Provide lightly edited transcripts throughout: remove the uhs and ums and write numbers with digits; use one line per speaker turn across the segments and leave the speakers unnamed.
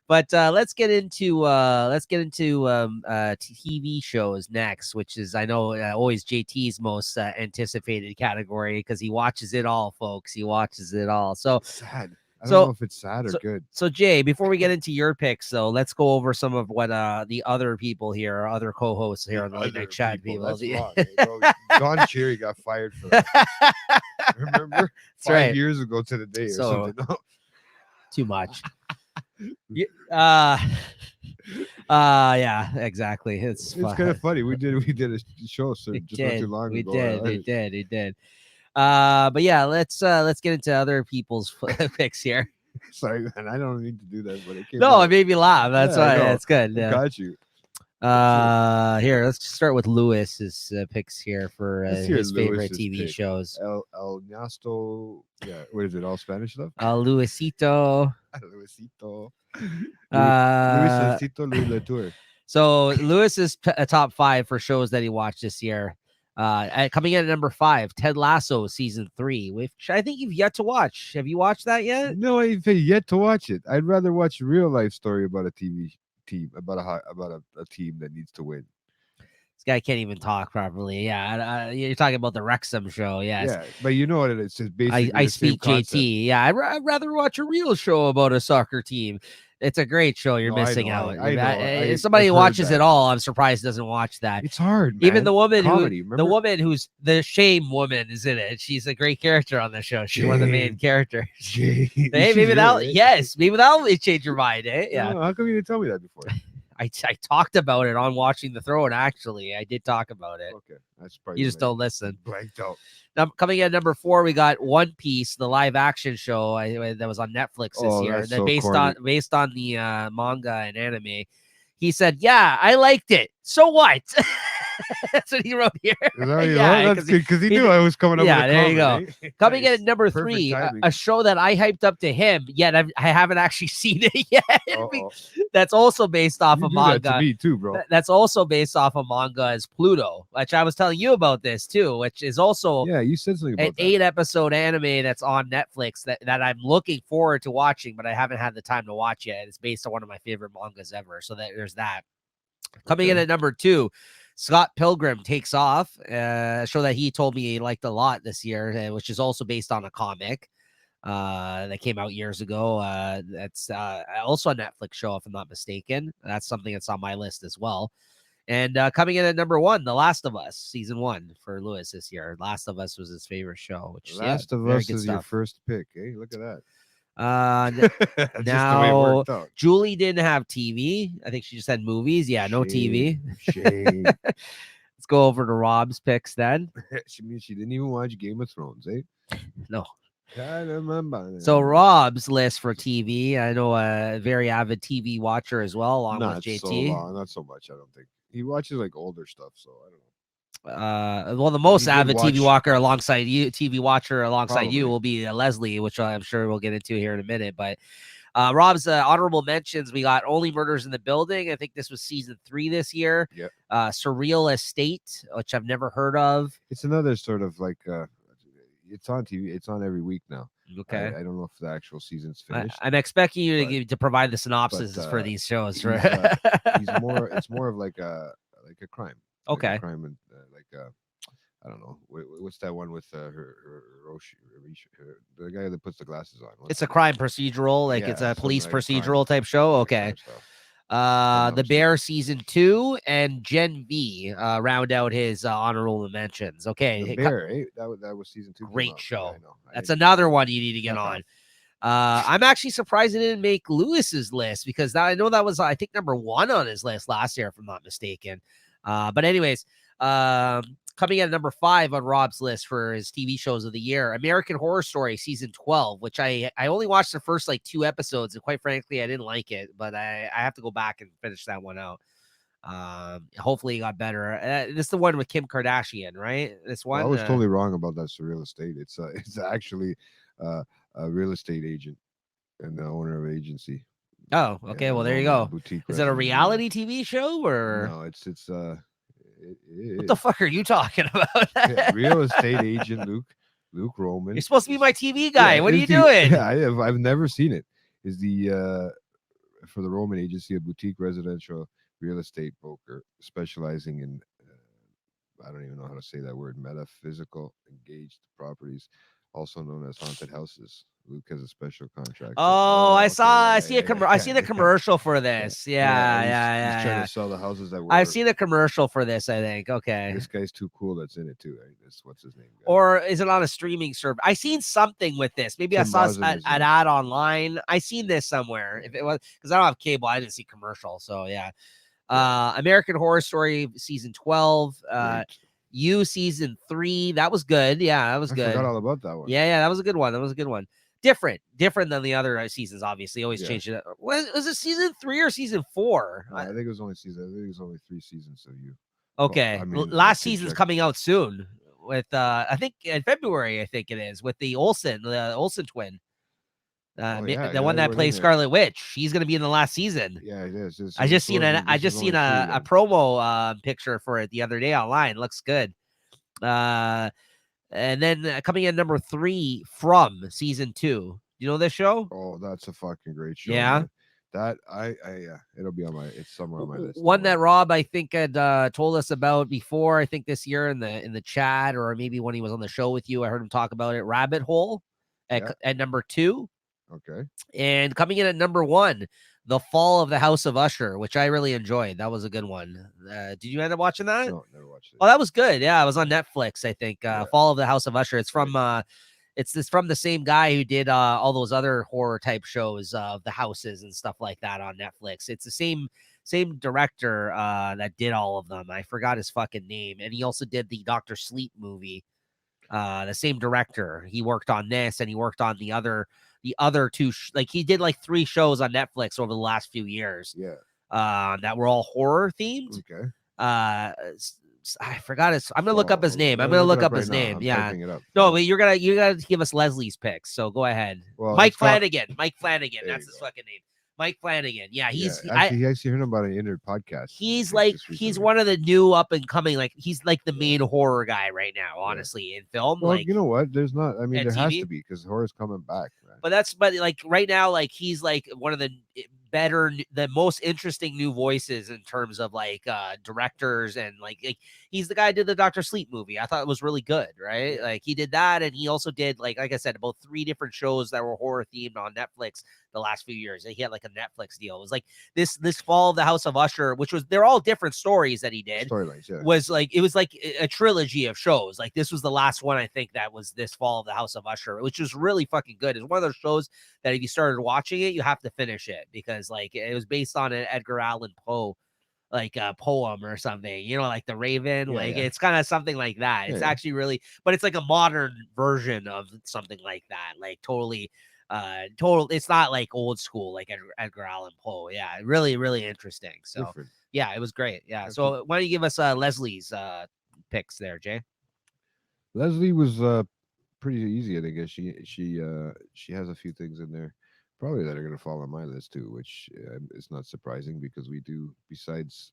But let's get into TV shows next, which is I know always JT's most anticipated category because he watches it all, folks. He watches it all. So
Sad. I don't know
so
if it's sad or
so
good.
so Jay, before we get into your picks, though, let's go over some of what the other people here, our other co-hosts here on the late
Other
night chat people.
That's wrong, bro. Don Cherry got fired for that. Remember?
That's
5
right.
years ago to the day or
So
something.
too much. Yeah, exactly. It's
It's kind of funny. We did a show just not too long
we
ago.
did. But yeah, let's get into other people's picks here.
Sorry, man. I don't need to do that, but it came
No,
out.
it made me laugh. That's
Yeah, I
why
know.
it's good.
I
Yeah.
got you.
Here, let's start with Lewis's picks here for
Let's hear
his favorite
Lewis's
TV
pick.
shows.
El Nasto. Yeah, what is it? All Spanish stuff?
Luisito.
Luisito.
Uh,
Luisito Louis Latour.
so Lewis's top 5 for shows that he watched this year. Coming in at number 5, Ted Lasso season 3, which I think you've yet to watch. Have you watched that yet?
No, I've yet to watch it. I'd rather watch a real life story about a TV team, about a team that needs to win.
This guy can't even talk properly. Yeah, you're talking about the Wrexham show. Yes.
Yeah, but you know what it is. It's basically
I
the same
speak
concept.
JT. Yeah, I'd rather watch a real show about a soccer team. It's a great show. You're
No, I
missing
know,
out.
I know.
Somebody
I've
who
heard
watches
that.
it all, I'm surprised doesn't watch that.
It's hard, man.
Even the woman
Comedy,
who's the shame woman is in it. She's a great character on the show. She's one of the main
Shame.
characters.
Jay.
Hey,
She's
maybe
real,
that'll
right?
yes, maybe that'll change your mind. Eh? Yeah.
Oh, how come you didn't tell me that before?
I talked about it on Watching the Throne. Actually, I did talk about it.
Okay, that's probably
You just don't listen.
blanked out.
Now, coming in at number 4, we got One Piece, the live action show that was on Netflix this year.
That's
That
so
based
corny.
on the manga and anime. He said, "Yeah, I liked it. So what?" That's what he wrote here.
Is that what you
Yeah,
wrote? That's good because he knew I was coming up
yeah,
with a
there you
comment. Eh?
Coming in
Nice.
at number
Perfect
3,
timing.
a show that I hyped up to him, yet I haven't actually seen it yet.
Uh-oh.
That's also based off
You
of
do that
manga.
to me too, bro.
That's also based off of manga as Pluto, which I was telling you about this too, which is also
Yeah, you said something
an
about that.
8-episode anime that's on Netflix that I'm looking forward to watching, but I haven't had the time to watch yet. It's based on one of my favorite mangas ever. So there's that. Coming in
Okay.
at number 2, Scott Pilgrim Takes Off, a show that he told me he liked a lot this year, which is also based on a comic that came out years ago. That's also a Netflix show, if I'm not mistaken. That's something that's on my list as well. And coming in at number 1, The Last of Us, season 1 for Lewis this year. Last of Us was his favorite show. Which
Last of
very
Us
good
is your
stuff.
first pick. Hey, look at that.
Just
Just the way it
now,
worked out.
Julie didn't have TV. I think she just had movies. Yeah, no TV.
Shame.
Let's go over to Rob's picks then.
She means she didn't even watch Game of Thrones, eh?
No.
Caramba.
So Rob's list for TV. I know a very avid TV watcher as well, along
Not
with JT.
so long, not so much. I don't think he watches like older stuff, so I don't know.
Well, the most
He did
avid TV
watch-
watcher alongside you,
Probably.
you will be Leslie, which I'm sure we'll get into here in a minute. But Rob's honorable mentions, we got Only Murders in the Building. I think this was season 3 this year.
Yep.
Surreal Estate, which I've never heard of.
It's another sort of like it's on TV. It's on every week now.
Okay.
I don't know if the actual season's finished.
I'm expecting you
but-
to provide the synopsis
but,
for these shows.
he's,
Right?
He's more. It's more of like a crime. Like a
Okay.
crime and I don't know. What's that one with the guy that puts the glasses on? What's
It's a crime procedural, like
Yeah,
it's a
something
police
like crime.
procedural type show.
that
Okay.
kind of stuff. know
The
what you-
Bear season 2 and Gen V round out his honorable mentions. Okay.
The Bear, eh? That was season 2. came
Great
out.
show.
I know.
That's another one you need to get
Okay.
on. I'm actually surprised it didn't make Lewis's list because I know that was, I think, number 1 on his list last year, if I'm not mistaken. But anyways, coming at number 5 on Rob's list for his TV shows of the year, American Horror Story season 12, which I only watched the first like 2 episodes, and quite frankly, I didn't like it, but I have to go back and finish that one out. Hopefully it got better. This is the one with Kim Kardashian, right? This one.
I was totally wrong about that real estate. It's actually a real estate agent and the owner of agency.
Oh, okay.
Yeah,
Well, there you
owner of
go.
boutique
Is it a
residence.
reality TV show or
No, it's
what the fuck are you talking about?
yeah, real estate agent Luke Roman.
You're supposed to be my TV guy.
Yeah,
what are
is
you
the-
doing?
Yeah, I've never seen it. Is the for the Roman Agency, a boutique residential real estate broker specializing in I don't even know how to say that word, metaphysical engaged properties, also known as haunted houses. Luke has a special contract.
Oh, I
Okay,
saw. I
yeah,
see a
yeah,
I
yeah,
seen the
yeah,
commercial for
yeah,
this.
yeah.
Yeah,
He's
yeah,
he's
yeah,
trying
yeah.
to sell the houses that
I've
were.
seen a commercial for this. I think. Okay.
This guy's too cool. That's in it too. Right? That's what's his name.
Or is it on a streaming service? I seen something with this. Maybe I
Tim
saw
Bosman is in
an
it.
ad online. I seen this somewhere. If it was because I don't have cable, I didn't see commercial. So yeah. American Horror Story season 12.
Great.
You season 3. That was good. Yeah, that was
I
good.
forgot all about that one.
Yeah, that was a good one. That was a good one. Different than the other seasons. Obviously, always
Yeah.
change it. Was it season 3 or season 4?
I think it was only season. I think it was only 3 seasons of you.
Okay,
I mean, I
last
can
season's
check.
coming out soon. With I think in February, I think it is with the Olsen twin.
Oh, yeah,
The one that
everyone in
plays
there.
Scarlet Witch. She's gonna be in the last season.
Yeah, it is.
I just seen a promo picture for it the other day online. Looks good. And then coming in number 3 from season 2. You know this show?
Oh, that's a fucking great show.
Yeah.
Man. That yeah, it'll be on my. It's somewhere on my list.
One that Rob I think had told us about before. I think this year in the chat, or maybe when he was on the show with you, I heard him talk about it. Rabbit Hole at number 2.
Okay.
And coming in at number 1, The Fall of the House of Usher, which I really enjoyed. That was a good one. Did you end up watching that?
No, never watched it.
Oh, that was good. Yeah, it was on Netflix, I think.
Yeah.
Fall of the House of Usher. It's from from the same guy who did all those other horror type shows of the houses and stuff like that on Netflix. It's the same director that did all of them. I forgot his fucking name. And he also did the Dr. Sleep movie. The same director. He worked on this and he worked on the other 2 like he did like 3 shows on Netflix over the last few years.
Yeah.
That were all horror themed.
Okay.
I forgot his. I'm gonna look up his name. I'm gonna look up his name. Yeah. No, but you gotta give us Leslie's picks. So go ahead.
Well,
Mike Flanagan. Mike Flanagan.
There
That's
you
his
go.
fucking name. Mike Flanagan. Yeah,
He actually heard about an Inner podcast.
he's
just
like
recently.
he's one of the new up and coming. Like he's like the main horror guy right now. Honestly, in film.
Well,
like
you know what? There's not. I mean,
and
there has
TV?
to be because horror's coming back. Man.
but like right now, like he's like one of the most interesting new voices in terms of like directors and like he's the guy who did the Dr. Sleep movie. I thought it was really good, right? Like he did that, and he also did like I said, about 3 different shows that were horror themed on Netflix the last few years. And he had like a Netflix deal. It was like this Fall of the House of Usher, which was they're all different stories that he did.
Storylines, yeah.
Was like it was like a trilogy of shows. Like this was the last one I think that was this Fall of the House of Usher, which was really fucking good. It's one of those shows that if you started watching it, you have to finish it because like it was based on an Edgar Allan Poe like a poem or something, you know, like The Raven. It's kind of something like that. It's actually really, but it's like a modern version of something like that. Like totally. It's not like old school like Edgar Allan Poe. Yeah, really, really interesting. So
Different.
yeah, it was great. Yeah.
That's
So why don't you give us Leslie's picks there, Jay?
Leslie was pretty easy. I guess she has a few things in there, probably that are gonna fall on my list too, which is not surprising because we do besides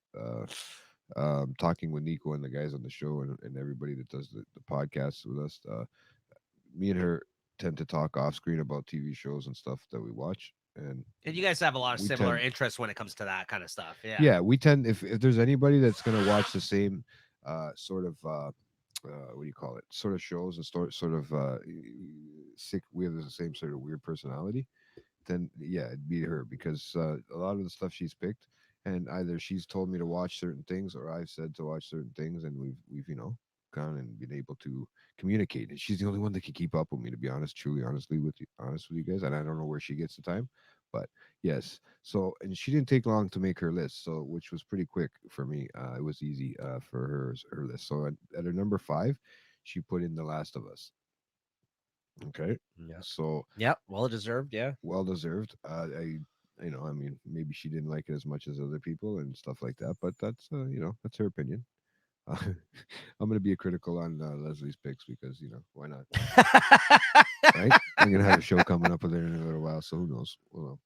talking with Nico and the guys on the show and everybody that does the podcast with us. Me and her tend to talk off screen about TV shows and stuff that we watch. And
you guys have a lot of similar interests when it comes to that kind of stuff. Yeah.
Yeah, we tend if there's anybody that's gonna watch the same sort of what do you call it? Sort of shows and sort of sick. We have the same sort of weird personality. Then yeah, it'd be her because a lot of the stuff she's picked, and either she's told me to watch certain things or I've said to watch certain things, and we've gone and been able to communicate. And she's the only one that can keep up with me, to be honest, truly, honest with you guys. And I don't know where she gets the time, but yes. So, and she didn't take long to make her list, so which was pretty quick for me. It was easy for her list. So at her number 5, she put in The Last of Us. Okay.
Yeah.
So
well deserved. Yeah.
Well deserved. I mean, maybe she didn't like it as much as other people and stuff like that, but that's that's her opinion. I'm going to be critical on Leslie's picks because why not? Right? I'm gonna have a show coming up with her in a little while, so who knows? Well,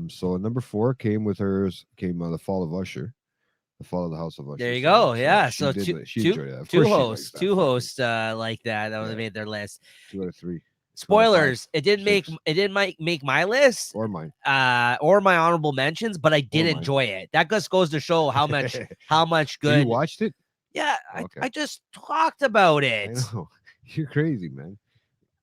so number 4 came with hers. Came The Fall of Usher, The Fall of the House of Usher.
There you go. Yeah.
she
So
did,
two
she enjoyed that. Of
two
course she
hosts,
likes that.
two hosts like that. That would have
Yeah.
made their list.
2 out of 3.
Spoilers. It didn't make
6.
make my list
Or mine.
or my honorable mentions, but I did
mine.
enjoy it. That just goes to show how much
So
good.
you watched it?
Yeah,
Okay.
I just talked about
I
it.
know. You're crazy, man.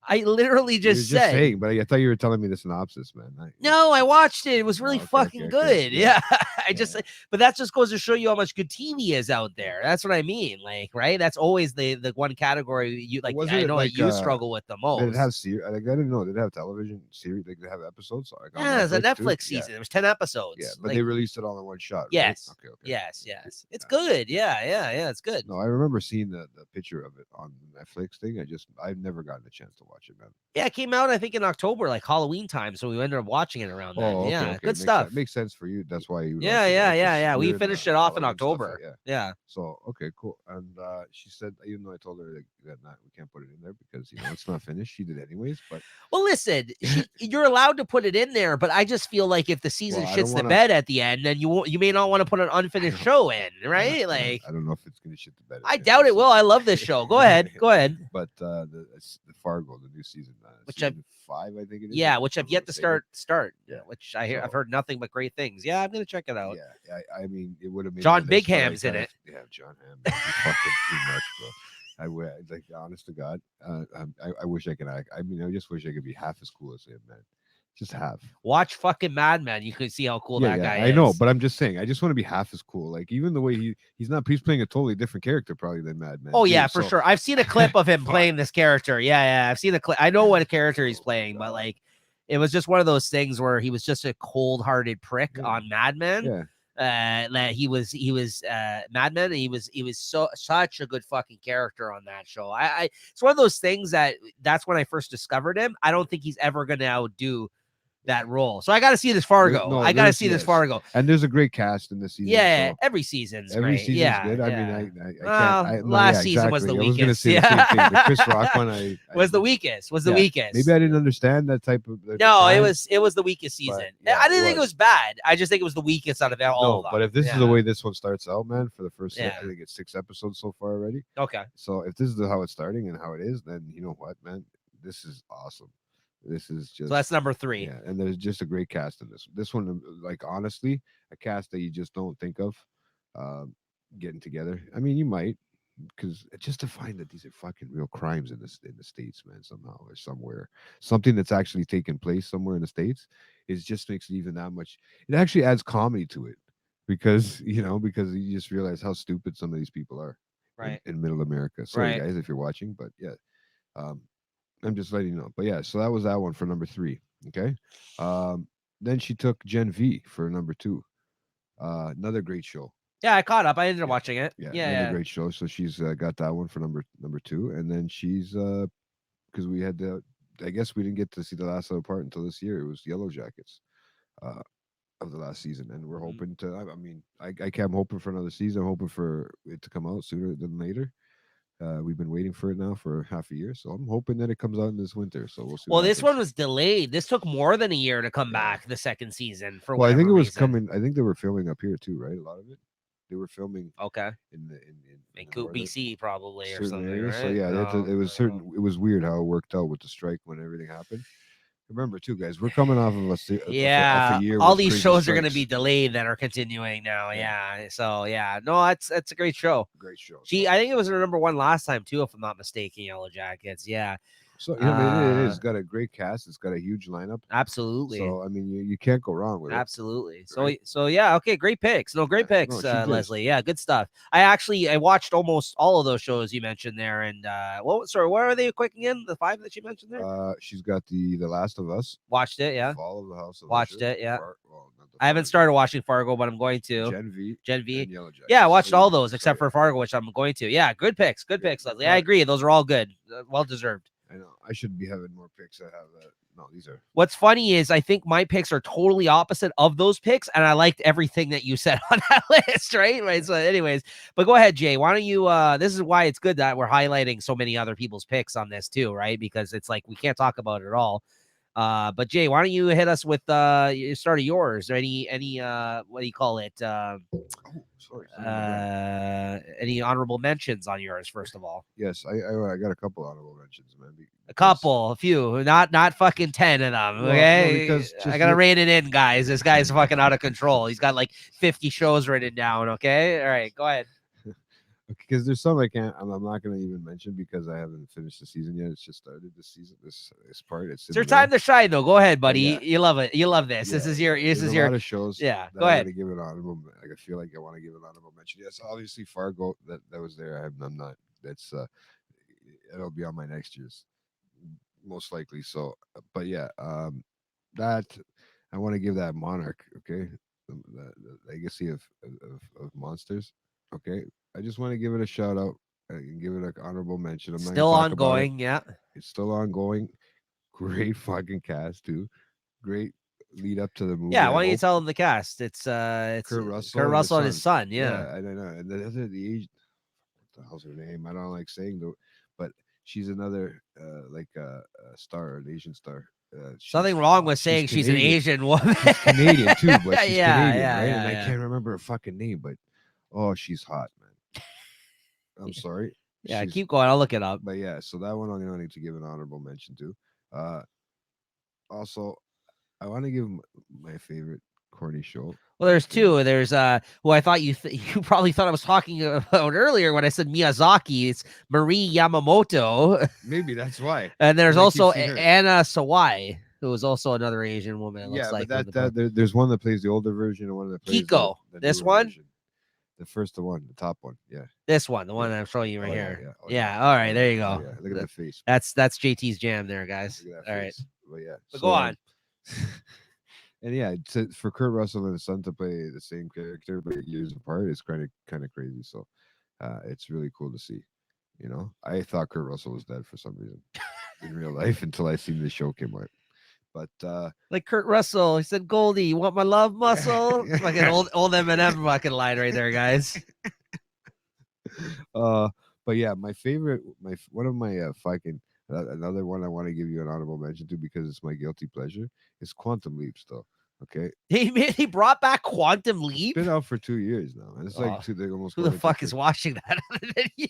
I literally
You're
just
just
said.
saying, but I thought you were telling me the synopsis, man.
No, I watched it. It was really
okay,
fucking
okay,
good.
yeah.
Yeah. I just, but that just goes to show you how much good TV is out there. That's what I mean. Like, right? That's always the one category you like.
Wasn't
I
it
know
like,
that you struggle with the most.
Did it have series? Like, I didn't know. Did it have television series? Like, did it have episodes? Like, on
Yeah, it's a
Netflix too?
Netflix season. There was 10 episodes.
Yeah, but
Like,
they released it all in one shot. Right?
yes.
Okay.
Yes. It's
Yeah.
good. Yeah. It's good.
No, I remember seeing the picture of it on the Netflix thing. I've never gotten a chance to watch it, man.
Yeah, it came out I think in October, like Halloween time. So we ended up watching it around then.
Oh, okay,
Yeah,
okay.
good stuff.
Makes sense for you. That's why you. would
Yeah,
watch it, right? 'Cause
yeah. We
you're into
finished it off in
Halloween stuff,
October.
right?
Yeah.
So okay, cool. And she said, even though I told her that not, we can't put it in there because it's not finished. She did anyways. But
Well, listen, you're allowed to put it in there, but I just feel like if the season
Well, I don't
shits the
wanna-
bed at the end, then you may not want to put an unfinished show in, right? Like,
I don't know if it's gonna shit the bed.
I doubt it will. I love this show. Go ahead.
But the Fargo, the new season,
Which I've-
season 5, I think it is.
Yeah,
if
which
I'm
I've yet
not
to
mistaken.
start.
Yeah.
Which I've
So-
heard nothing but great things. Yeah, I'm gonna check it out.
Yeah, I mean, it would have made
John
my list, but I
Bigham's in
kinda-
it.
Yeah, John Hamm. He's fucking too much, bro. Like, honest to God, I wish I could act. I mean, I just wish I could be half as cool as him, man. Just half.
Watch fucking Mad Men. You can see how cool that guy is.
I know, but I'm just saying, I just want to be half as cool. Like, even the way he's playing a totally different character probably than Madman.
Oh yeah, for sure. I've seen a clip of him playing this character. Yeah. I've seen a clip. I know what character he's playing, but like, it was just one of those things where he was just a cold-hearted prick on Mad Men.
Yeah.
That he was Mad Men, and he was such a good fucking character on that show. I it's one of those things that's when I first discovered him. I don't think he's ever gonna outdo that role. So I got to see this Fargo.
No,
I got to see this Fargo.
And there's a great cast in this season.
Yeah,
so
every season's
every
great.
season's
Yeah,
good.
yeah.
I mean, I
Well,
can't.
last season was the
I was gonna
weakest.
say the same thing. The Chris Rock one, I
was the weakest. Was the
yeah,
weakest.
Maybe I didn't understand that type of. the
No, it
time.
was the weakest season.
yeah,
I didn't
it
think it
was.
was bad. I just think it was the weakest out of all
No,
of them.
but if this is
Yeah.
the way this one starts out, man, for the first,
Yeah.
I think it's 6 episodes so far already.
Okay.
So if this is how it's starting and how it is, then you know what, man, this is awesome. This is just
So that's number 3.
yeah, and there's just a great cast in this. This one, like honestly, a cast that you just don't think of getting together. I mean, you might, because just to find that these are fucking real crimes in the states, man, somehow or somewhere, something that's actually taken place somewhere in the states, just makes it even that much. It actually adds comedy to it because because you just realize how stupid some of these people are,
Right.
in Middle America. Sorry,
Right.
guys, if you're watching, but yeah. I'm just letting you know. But yeah, so that was that one for number 3. Okay. Then she took Gen V for number 2. Another great show.
Yeah, I caught up. I ended up watching it.
Yeah,
Yeah.
another great show. So she's got that one for number 2, and then she's because we had I guess we didn't get to see the last other part until this year. It was Yellow Jackets of the last season, and we're
Mhm.
hoping to. I mean, I'm hoping for another season. I'm hoping for it to come out sooner than later. We've been waiting for it now for half a year, so I'm hoping that it comes out in this winter. So we'll see.
Well,
what
this
happens.
one was delayed. This took more than a year to come
Yeah.
back. The second season for
Well, I think it
whatever
was
reason.
coming. I think they were filming up here too, right? A lot of it. They were filming
Okay.
in the
Vancouver,
northern-
BC, probably or
certain
something.
areas.
Right?
So yeah,
No,
it was certain. It was weird how it worked out with the strike when everything happened. Remember too, guys, we're coming off of
Yeah,
off a year.
all
with
these
crazy
shows are going to
strikes.
be delayed that are continuing now.
Yeah.
Yeah. So yeah, no, that's a great show.
Great show.
Gee, I think it was her number 1 last time too, if I'm not mistaken. Yellow Jackets. Yeah,
So I mean, it's got a great cast. It's got a huge lineup.
absolutely.
So I mean, you can't go wrong with it.
Absolutely.
Right.
So yeah, okay, great picks. No, great
Yeah,
picks,
no, she did.
Leslie. Yeah, good stuff. I watched almost all of those shows you mentioned there, and what are they quick again? The 5 that you mentioned there?
She's got the Last of Us,
Watched it, yeah.
Fall of the House of
Watched
Usher,
it, yeah.
not the
I haven't
Fargo,
started watching Fargo, but I'm going to.
Gen V,
Gen V.
and Yellow Jackets.
Yeah, I watched all
So,
those except for
yeah.
Fargo, which I'm going to. Yeah, good picks. Good
Yeah.
picks, Leslie. I agree. Those are all good. Well deserved.
I know. I should be having more picks. I have that. No, these are.
What's funny is I think my picks are totally opposite of those picks, and I liked everything that you said on that list, right? So, anyways, but go ahead, Jay. Why don't you? This is why it's good that we're highlighting so many other people's picks on this too, right? Because it's like we can't talk about it all. But Jay, why don't you hit us with start of yours or any what do you call it?
Oh, sorry. Something in my hand.
Any honorable mentions on yours first of all?
Yes, I got a couple honorable mentions, man.
A
Because
couple, a few, not fucking 10 of them.
well, no,
Okay,
because
I
just
gotta
look,
rein it in, guys. This guy's fucking out of control. He's got like 50 shows written down. Okay, all right, go ahead.
because there's some I can't. I'm not gonna even mention because I haven't finished the season yet. It's just started this season. This part. It's
It's
in
your
the middle.
time to shine, though. Go ahead, buddy.
yeah.
You love it. You love this. This
Yeah,
is your.
yeah.
This
There's
is
a
your.
lot of shows
Yeah,
that
go
I'm
ahead.
gonna give an honorable. Like I feel like I want to give an honorable mention. Yes, obviously Fargo. That was there. I'm not. That's it'll be on my next year's most likely. So, but yeah, that I want to give that Monarch. Okay, the legacy of monsters. Okay, I just want to give it a shout out and give it an honorable mention. I'm not gonna
Still
talk about it.
ongoing. Yeah.
It's still ongoing. Great fucking cast too. Great lead up to the movie.
Yeah.
I
Why don't you
hope.
tell him the cast? It's
Kurt
Kurt
Russell and his
Russell and his
son.
son. Yeah.
Yeah, I don't know. And the other, the age, what the hell's her name? I don't like saying though, but she's another a star, an Asian star.
Something wrong with
She's
saying she's an
Canadian.
Asian woman.
She's Canadian too, but she's
yeah,
Canadian,
yeah,
right?
yeah,
And I
yeah.
can't remember her fucking name, but oh, she's hot, man. I'm sorry.
Yeah,
She's
keep going. I'll look it up.
but yeah, so that one I'm gonna need to give an honorable mention to. Uh Also, I want to give my favorite corny show.
Well, there's two. There's who I thought you probably thought I was talking about earlier when I said Miyazaki. It's Marie Yamamoto,
Maybe that's why.
and there's
'Cause I keep
also
seeing her.
Anna Sawai, who is also another Asian woman. It looks
Yeah,
like
but
from the book.
there's one that plays the older version and one that plays
Kiko.
the
This
newer
one?
version. The first one, the top one. Yeah.
This one, the one
Yeah.
I'm showing you right
Oh,
here.
yeah. Oh,
Yeah. All right.
Oh,
There you
oh,
go.
yeah. Look at that face.
That's JT's jam there, guys.
Look at that
All right.
face. But yeah.
But go on.
And yeah, for Kurt Russell and his son to play the same character but years apart is kind of crazy. So it's really cool to see. You know, I thought Kurt Russell was dead for some reason in real life until I seen the show came out. But
Like Kurt Russell, he said, "Goldie, you want my love muscle?" Fucking old Eminem fucking line right there, guys.
but yeah, my favorite, one of my fucking another one I want to give you an honorable mention to because it's my guilty pleasure is Quantum Leaps, though. Okay,
He brought back Quantum Leap.
been out for 2 years now, and it's like
Oh,
they almost
Who
going
the
into
fuck is
three.
watching that other than you?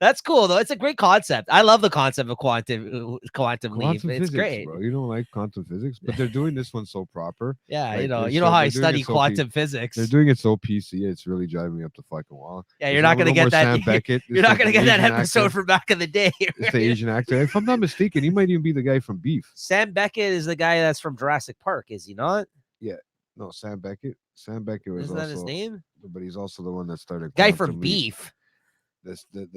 That's cool though. It's a great concept. I love the concept of quantum leap.
Quantum
It's
physics,
great.
bro? You don't like quantum physics, but they're doing this one so proper.
Yeah,
Like,
you know how I
they're doing
study
it so
quantum physics.
They're doing it so PC. It's really driving me up the fucking wall.
Yeah,
There's
you're not
no
gonna
more
get that.
Sam Beckett.
You're
It's
not gonna
an
get that
Asian
episode
actor.
from back in the day.
It's the Asian actor. If I'm not mistaken, he might even be the guy from Beef.
Sam Beckett is the guy that's from Jurassic Park, is he not?
No, Sam Beckett. Sam Beckett was
Isn't that his
also,
name?
but he's also the one that started.
Guy
Quantum
from
Leap.
Beef.
That's the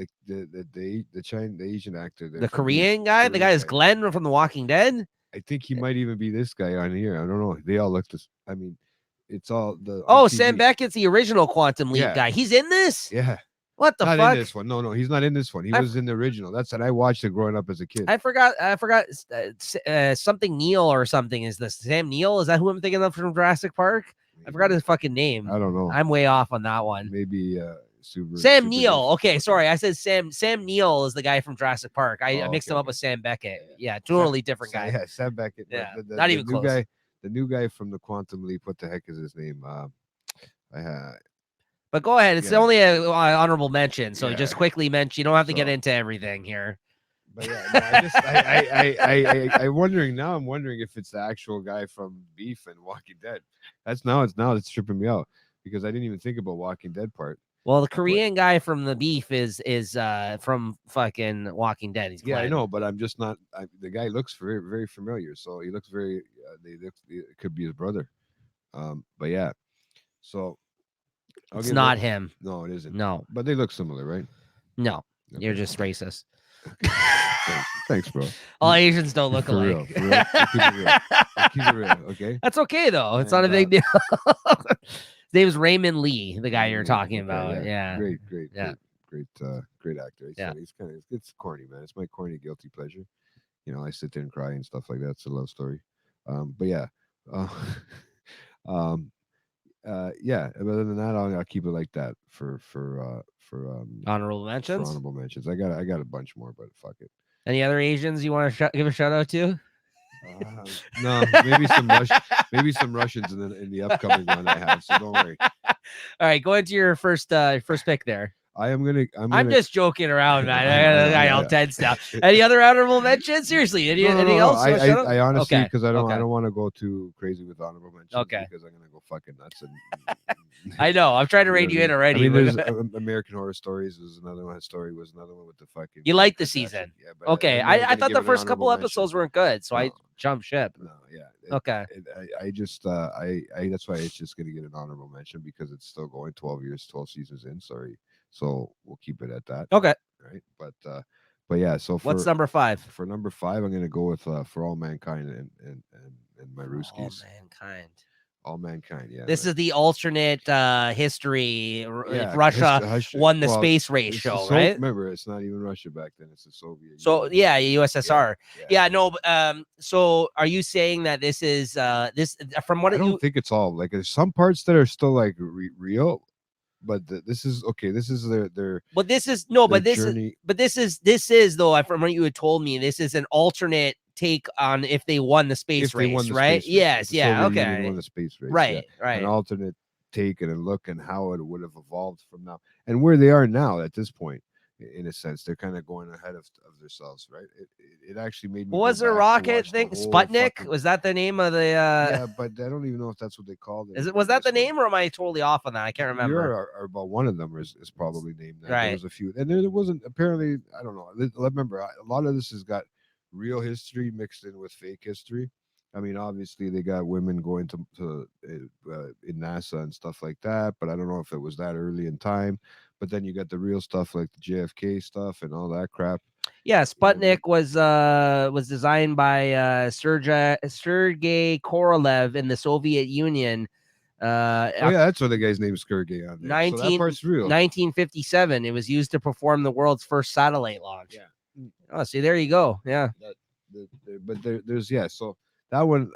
Asian actor. there
The
from Beef.
Korean guy? The guy is Glenn from The Walking Dead?
I think he might even be this guy on here. I don't know. They all look this. I mean, it's all the.
Oh,
on
Sam
TV.
Beckett's the original Quantum Leap
Yeah.
guy. He's in this?
Yeah,
What the
not
fuck?
in this one. No, he's not in this one. He
I-
was in the original. That's what I watched it growing up as a kid.
I forgot something Neil or something. Is this Sam Neill? Is that who I'm thinking of from Jurassic Park? I forgot his fucking name.
I don't know.
I'm way off on that one.
Maybe Super.
Sam
Super
Neill.
Duper.
Okay, sorry. I said Sam. Sam Neill is the guy from Jurassic Park. I
Oh,
mixed
okay,
him up
okay.
with Sam Beckett.
Yeah.
Yeah, totally different guy.
Yeah, Sam Beckett.
Yeah,
the
not even
new
close.
guy. The new guy from the Quantum Leap. What the heck is his name?
But go ahead. It's
Yeah.
only an honorable mention, so just
Yeah.
quickly mention. You don't have to get
So-
into everything here.
But yeah, no, I just I'm wondering now. I'm wondering if it's the actual guy from Beef and Walking Dead. It's tripping me out because I didn't even think about Walking Dead part.
Well, the Korean guy from the Beef is from fucking Walking Dead. He's
Yeah, I
Glenn.
know, but I'm just not. The guy looks very very familiar, so he looks very. It could be his brother. But yeah, so I'll
It's
give
not
it-
him.
No, it isn't.
No,
But they look similar, right?
no. You're
Okay.
just racist.
Thanks, bro.
All Asians don't look
For
alike.
real, for real. Keep it real. Keep it real, okay?
That's okay though. It's not a
And,
big deal. His name is Raymond Lee, the guy you're talking
Okay,
about. Yeah.
Great,
Yeah.
great actor.
Yeah.
He's kind of it's corny, man. It's my corny guilty pleasure. You know, I sit there and cry and stuff like that. It's a love story. But yeah. Uh, yeah. Other than that, I'll keep it like that for
Honorable
for
mentions.
honorable mentions. I got a bunch more, but fuck it.
Any other Asians you want to give a shout out to?
No, maybe some Russians in the upcoming one I have. So don't worry.
All right, go into your first pick there.
I'm
just joking around, man.
I know,
I all tense now. Any other honorable mentions? Seriously, anything else?
I honestly,
Okay,
because I
okay.
don't want to go too crazy with honorable mentions.
Okay.
Because I'm gonna go fucking nuts. And
I know. I'm trying to
You know
rein
what
you
I
in
mean?
already.
I mean, there's American Horror Stories was another one. Was another one with the fucking.
You liked the
Kardashian.
season.
Yeah, but
Okay,
I'm never
I
gonna
thought
give
the
it an
first couple
honorable
episodes
mention.
weren't good, so I
No.
jumped ship.
No, yeah.
Okay.
I just I that's why it's just gonna get an honorable mention because it's still going 12 years, 12 seasons in. Sorry, so we'll keep it at that.
Okay.
Right, but yeah. So
What's number 5?
for number 5, I'm gonna go with For All Mankind and my
All
Ruskies.
Mankind.
All Mankind. Yeah.
This is the alternate history.
Yeah,
Russia won the
well,
space race
it's
show,
the
right?
Remember, it's not even Russia back then; it's the Soviet.
So
Union.
yeah, USSR. Yeah, no.
yeah.
So are you saying that this is this from what
I don't think it's all like there's some parts that are still like real, but this is okay. This is their.
But this is no.
their
But this
journey.
is. But this is though. From what you had told me, this is an alternate take on if they won the space
If they
race,
won the
right?
space race,
Yes.
if the
Yeah.
Soviet Union
Okay.
won the space race,
Right.
yeah.
Right.
An alternate take and a look and how it would have evolved from now and where they are now at this point. In a sense, they're kind of going ahead of themselves, right? It actually made me.
What was
go
the
back and
rocket
watch the
thing?
whole
Sputnik?
fucking-
Was that the name of the?
Yeah, but I don't even know if that's what they called it.
Is it? Was that the name, or am I totally off on that? I can't remember.
Or about one of them is probably named that.
Right.
There was a few, and there wasn't apparently. I don't know. Remember, a lot of this has got real history mixed in with fake history. I mean, obviously they got women going to in NASA and stuff like that, but I don't know if it was that early in time. But then you got the real stuff like the JFK stuff and all that crap.
Yeah, Sputnik was designed by Sergei Korolev in the Soviet Union.
Oh yeah, that's what the guy's name is Sergey on there. So that part's real.
1957. It was used to perform the world's first satellite launch.
Yeah.
Oh, see, there you go. Yeah.
But there's so that one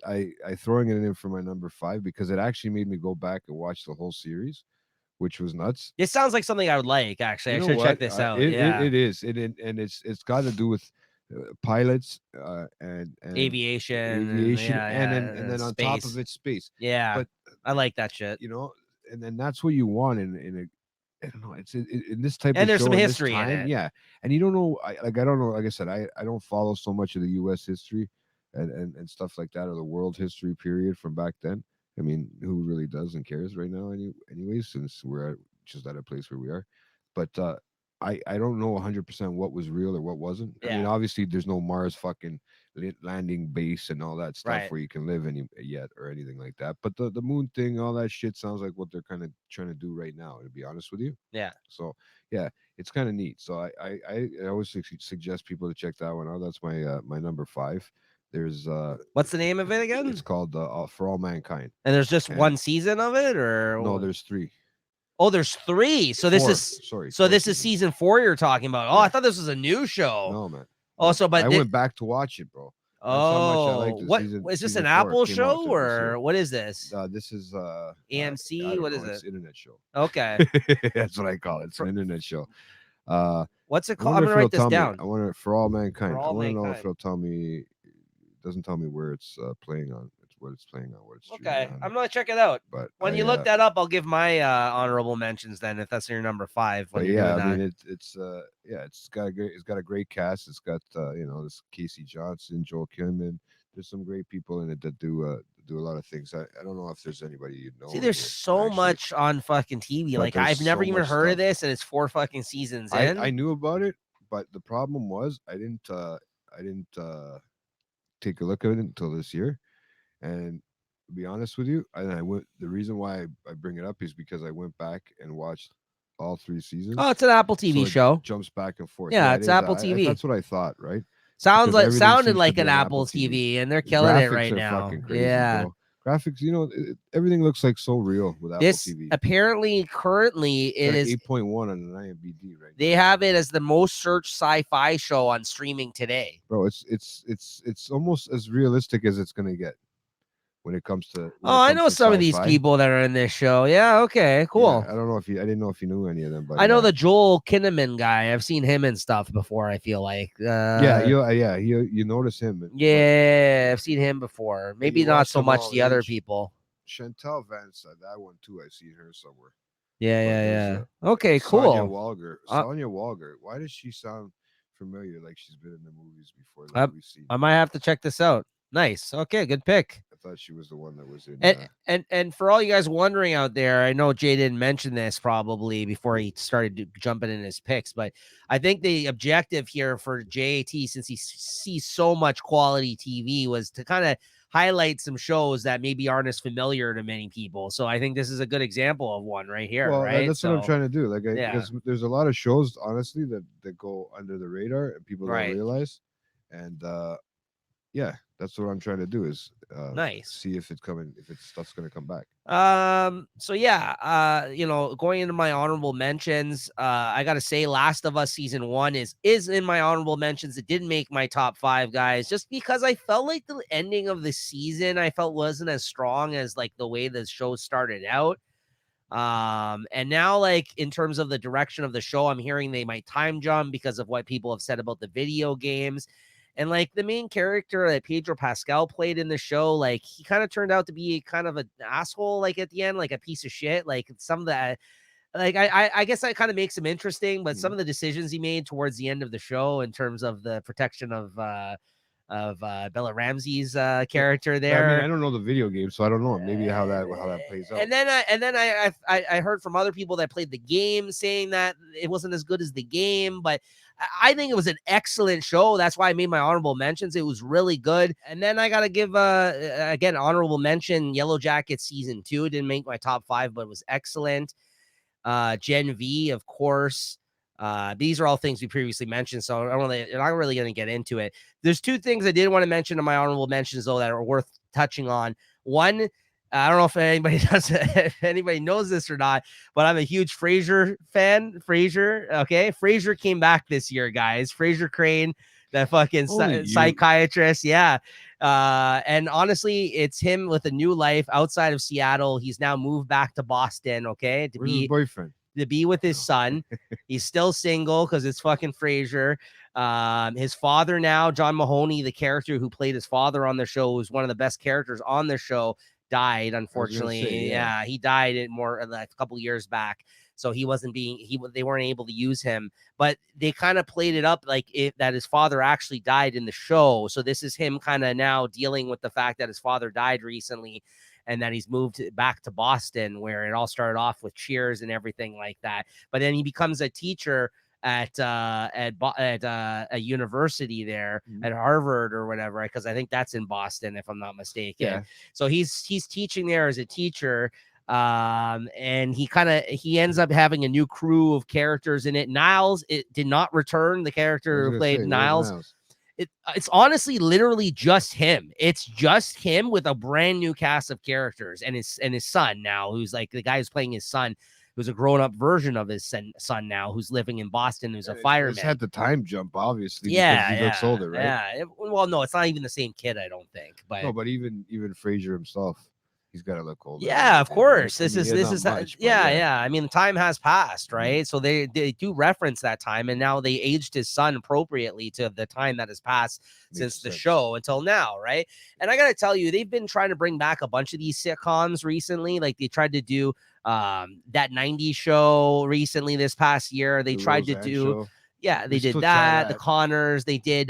I throwing it in for my number 5 because it actually made me go back and watch the whole series, which was nuts.
It sounds like something I would like. Actually, I should check this out.
It is. And it's got to do with pilots and
aviation,
and then on
space.
top of it, space.
Yeah,
but
I like that shit.
And then that's what you want in a. I don't know. It's in this type
and
of
there's
show
some history
in it. Yeah, and you don't know. I don't know. Like I said, I don't follow so much of the U.S. history and stuff like that, or the world history period from back then. I mean, who really does and cares right now? Anyways, since we're just at a place where we are, but I don't know 100% what was real or what wasn't.
Yeah.
I mean, obviously, there's no Mars fucking landing base and all that stuff
Right.
where you can live yet or anything like that. But the moon thing, all that shit sounds like what they're kind of trying to do right now. To be honest with you.
Yeah.
So yeah, it's kind of neat. So I always suggest people to check that one out. That's my my number 5. There's
what's the name of it again?
It's called For All Mankind.
And there's just one season of it, or
no? There's 3.
Oh, there's 3. So this is
sorry.
So this is season 4 you're talking about. Oh, I thought this was a new show.
No, man.
Oh, so but
I went back to watch it, bro.
What is this, an Apple show or what is this?
This is
AMC. What is
it's
it?
Internet show.
Okay.
That's what I call it. It's an internet show.
What's it called? I'm gonna write this down.
I wonder For All Mankind.
I want
to know if it'll tell me. It doesn't tell me where it's playing on. It's what it's playing on. What it's
Okay,
on.
I'm gonna check it out.
But
when you look that up, I'll give my honorable mentions then, if that's your number 5. When you're doing that.
I mean it's got a great cast. It's got this Casey Johnson, Joel Kinnaman. There's some great people in it that do a lot of things. I don't know if there's anybody you know.
See, there's so much on fucking TV. Like I've never even heard of this, and it's 4 fucking seasons in.
I knew about it, but the problem was I didn't take a look at it until this year. And to be honest with you, the reason why I bring it up is because I went back and watched all 3 seasons.
Oh, it's an Apple TV show.
Jumps back and forth.
Yeah, it's Apple TV.
That's what I thought, right?
Sounded like an Apple TV, and they're killing it right now.
Crazy,
yeah.
Bro. Graphics, everything looks like so real with Apple TV.
Apparently, currently, it is
8.1 on an IMDb right
They have it as the most searched sci-fi show on streaming today.
Bro, it's almost as realistic as it's gonna get. when it comes to
Oh, I know some of these
sci-fi.
people that are in this show. Yeah, okay, cool.
Yeah, I don't know if you. I didn't know if you knew any of them, but
I know the Joel Kinnaman guy. I've seen him and stuff before. I feel like,
you notice him. But
yeah, I've seen him before. Maybe
you
not
watch
so
them
much
all
the other
age.
people.
Chantel Vance, that one too. I see her somewhere.
Yeah,
But there's
yeah. Okay,
Sonya
cool.
Walger. Sonya Walger. Why does she sound familiar? Like she's been in the movies before that we've seen.
I might have to check this out. Nice. Okay, good pick.
I thought she was the one that was in.
And for all you guys wondering out there, I know Jay didn't mention this probably before he started jumping in his picks, but I think the objective here for JAT, since he sees so much quality TV, was to kind of highlight some shows that maybe aren't as familiar to many people. So I think this is a good example of one right here.
Well,
right?
that's what I'm trying to do. Like,
yeah.
because there's a lot of shows, honestly, that go under the radar and people don't realize. And yeah, that's what I'm trying to do is
nice.
See if it's coming, if stuff's gonna come back.
So yeah, going into my honorable mentions, I gotta say Last of Us season 1 is in my honorable mentions. It didn't make my top 5, guys, just because I felt like the ending of the season I felt wasn't as strong as like the way the show started out. And now, like, in terms of the direction of the show, I'm hearing they might time jump because of what people have said about the video games. And like the main character that Pedro Pascal played in the show, like he kind of turned out to be kind of an asshole, like at the end, like a piece of shit. Like some of that, like I guess that kind of makes him interesting, but some of the decisions he made towards the end of the show in terms of the protection of Bella Ramsey's character there.
I mean, I don't know the video game, so I don't know maybe how that plays out.
And then I heard from other people that played the game saying that it wasn't as good as the game, but I think it was an excellent show. That's why I made my honorable mentions. It was really good. And then I gotta give again honorable mention Yellow Jackets season 2. It didn't make my top 5, but it was excellent. Gen V, of course. These are all things we previously mentioned, so I'm not really going to get into it. There's 2 things I did want to mention in my honorable mentions, though, that are worth touching on. One, I don't know if anybody if anybody knows this or not, but I'm a huge Frasier fan. Frasier, okay? Frasier came back this year, guys. Frasier Crane, that fucking psychiatrist, yeah. And honestly, it's him with a new life outside of Seattle. He's now moved back to Boston, okay?
Where's his boyfriend?
To be with his son. He's still single because it's fucking Frasier. His father now, John Mahoney, the character who played his father on the show, was one of the best characters on the show, died, unfortunately. He died a couple years back. So they weren't able to use him, but they kind of played it up like that his father actually died in the show. So this is him kind of now dealing with the fact that his father died recently and that he's moved back to Boston, where it all started off with Cheers and everything like that. But then he becomes a teacher at a university there at Harvard or whatever, because I think that's in Boston, if I'm not mistaken.
Yeah.
So he's teaching there as a teacher. And he ends up having a new crew of characters in it. Niles, it did not return, the character who played Niles. It's honestly literally just him. It's just him with a brand new cast of characters and his son now, who's like the guy who's playing his son, who's a grown-up version of his son now, who's living in Boston, who's a fireman.
It's had the time jump, obviously, because he looks older, right?
Yeah. Well, no, it's not even the same kid, I don't think. But
no, but even Frasier himself, he's got to look older.
Yeah, of course. This is yeah. I mean, time has passed, right? So they do reference that time, and now they aged his son appropriately to the time that has passed since the show until now, right? And I gotta tell you, they've been trying to bring back a bunch of these sitcoms recently. Like they tried to do that 90s show recently this past year. They tried to do, they did that. The Connors, they did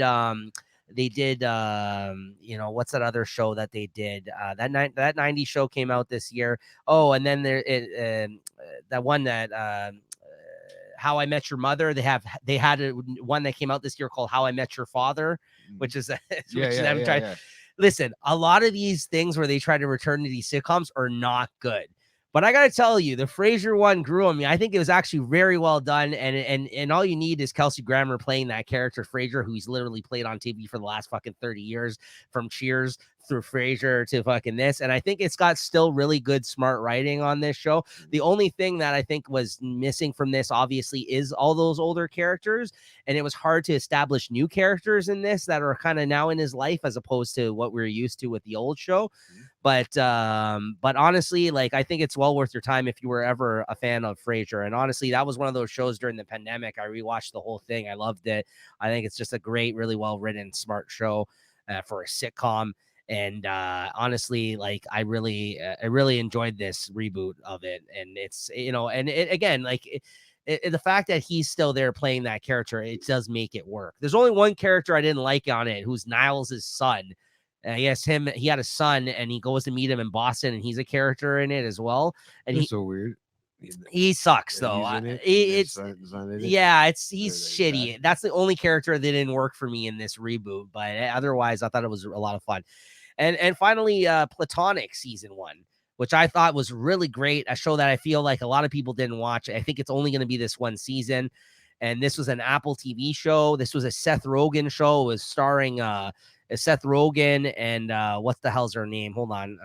what's that other show that they did? That 90s show came out this year. Oh, and then that one that How I Met Your Mother. They had one that came out this year called How I Met Your Father, which is Listen, a lot of these things where they try to return to these sitcoms are not good. But I gotta tell you, the Frasier one grew on me. I think it was actually very well done, and all you need is Kelsey Grammer playing that character Frasier, who he's literally played on TV for the last fucking 30 years, from Cheers through Frasier to fucking this. And I think it's got still really good, smart writing on this show. The only thing that I think was missing from this, obviously, is all those older characters, and it was hard to establish new characters in this that are kind of now in his life as opposed to what we're used to with the old show. But honestly, like I think it's well worth your time if you were ever a fan of Frasier. And honestly, that was one of those shows during the pandemic. I rewatched the whole thing. I loved it. I think it's just a great, really well written, smart show for a sitcom. And honestly, like I really enjoyed this reboot of it. And it's, you know, and it, again, like the fact that he's still there playing that character, it does make it work. There's only one character I didn't like on it, who's Niles' son. I guess he had a son, and he goes to meet him in Boston, and he's a character in it as well. And
That's so weird.
he sucks
And
though.
he's in it.
It's
His son in it.
yeah, he's
Like
shitty.
that.
That's the only character that didn't work for me in this reboot, but otherwise, I thought it was a lot of fun. And finally, Platonic season 1, which I thought was really great. A show that I feel like a lot of people didn't watch. I think it's only going to be this one season. And this was an Apple TV show. This was a Seth Rogen show. It was starring Seth Rogen and what the hell's her name? Hold on.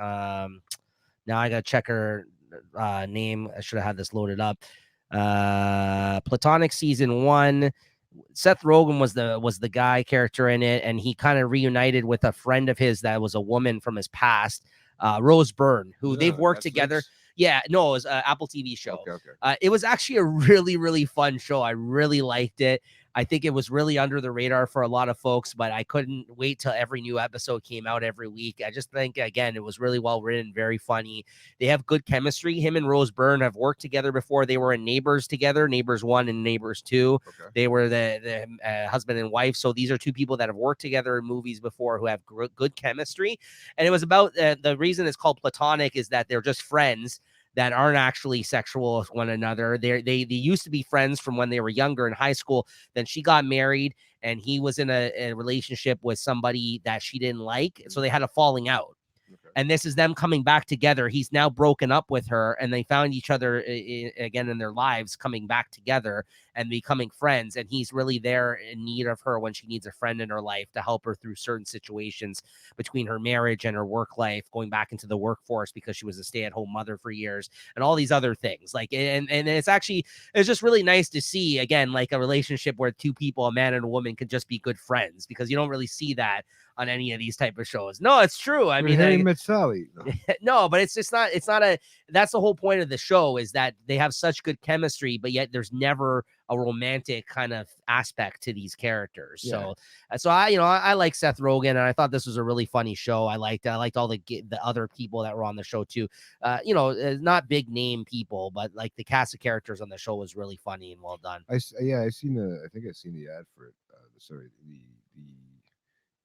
Now I gotta check her name. I should have had this loaded up. Platonic season 1. Seth Rogen was the guy character in it, and he kind of reunited with a friend of his that was a woman from his past, Rose Byrne, who they've worked
Netflix?
together. Yeah, no, it was an Apple TV show.
Okay.
It was actually a really, really fun show. I really liked it. I think it was really under the radar for a lot of folks, but I couldn't wait till every new episode came out every week. I just think, again, it was really well written, very funny. They have good chemistry. Him and Rose Byrne have worked together before. They were in Neighbors together, Neighbors 1 and Neighbors 2.
Okay.
They were the husband and wife. So these are two people that have worked together in movies before who have good chemistry. And it was about the reason it's called Platonic is that they're just friends that aren't actually sexual with one another. They used to be friends from when they were younger in high school. Then she got married, and he was in a relationship with somebody that she didn't like. So they had a falling out.
Okay.
And this is them coming back together. He's now broken up with her, and they found each other again in their lives, coming back together and becoming friends. And he's really there in need of her when she needs a friend in her life to help her through certain situations between her marriage and her work life, going back into the workforce because she was a stay-at-home mother for years, and all these other things. Like, and it's just really nice to see, again, like a relationship where two people, a man and a woman, can just be good friends, because you don't really see that on any of these type of shows. No, it's true. I mean,
Harry met Sally.
No, but it's just not. It's not a. That's the whole point of the show, is that they have such good chemistry, but yet there's never a romantic kind of aspect to these characters.
Yeah.
So I like Seth Rogen, and I thought this was a really funny show. I liked all the other people that were on the show too. Not big name people, but like the cast of characters on the show was really funny and well done.
I think I seen the ad for it.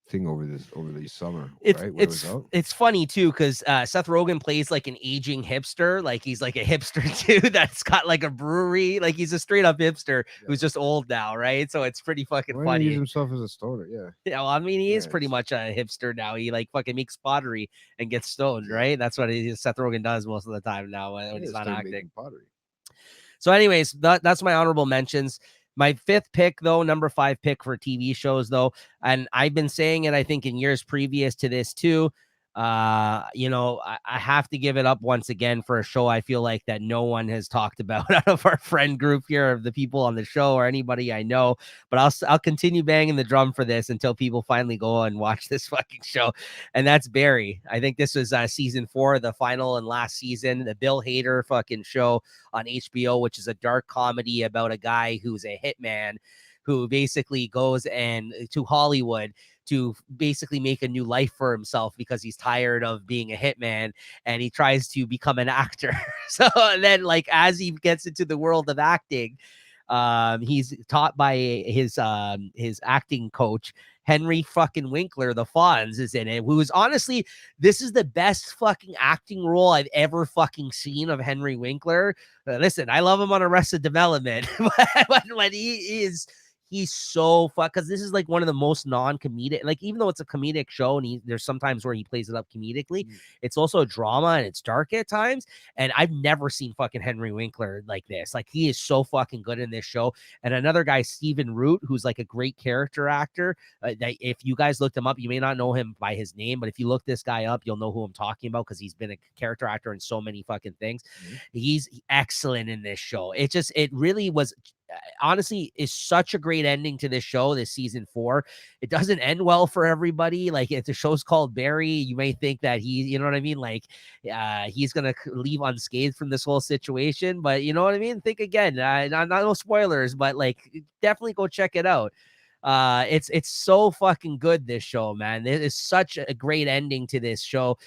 The thing over the summer, right? When it was out?
It's funny too, because Seth Rogen plays like an aging hipster. Like he's like a hipster too that's got like a brewery. Like he's a straight up hipster who's just old now, right? So it's pretty fucking
Why
funny.
He use himself as a stoner, yeah.
Yeah, well, I mean, he is pretty much a hipster now. He like fucking makes pottery and gets stoned, right? That's what Seth Rogen does most of the time now when he's not acting.
Pottery.
So, anyways, that's my honorable mentions. My fifth pick, though, number 5 pick for TV shows, though, and I've been saying it, I think, in years previous to this, too. I have to give it up once again for a show I feel like that no one has talked about out of our friend group here, of the people on the show or anybody I know. But I'll continue banging the drum for this until people finally go and watch this fucking show. And that's Barry. I think this was season 4, the final and last season, the Bill Hader fucking show on HBO, which is a dark comedy about a guy who's a hitman who basically goes to Hollywood to basically make a new life for himself because he's tired of being a hitman, and he tries to become an actor. So then, like, as he gets into the world of acting, he's taught by his acting coach, Henry fucking Winkler, the Fonz, is in it, who is honestly, this is the best fucking acting role I've ever fucking seen of Henry Winkler. Listen, I love him on Arrested Development, but when he's so fun, because this is like one of the most non-comedic, like, even though it's a comedic show and there's sometimes where he plays it up comedically, it's also a drama and it's dark at times. And I've never seen fucking Henry Winkler like this. Like, he is so fucking good in this show. And another guy, Stephen Root, who's like a great character actor, that if you guys looked him up, you may not know him by his name, but if you look this guy up, you'll know who I'm talking about, because he's been a character actor in so many fucking things. He's excellent in this show. It really was honestly is such a great ending to this show, this season 4. It doesn't end well for everybody. Like, if the show's called Barry, you may think that you know what I mean? Like, he's going to leave unscathed from this whole situation. But you know what I mean? Think again, not no spoilers, but like, definitely go check it out. It's so fucking good, this show, man. It is such a great ending to this show.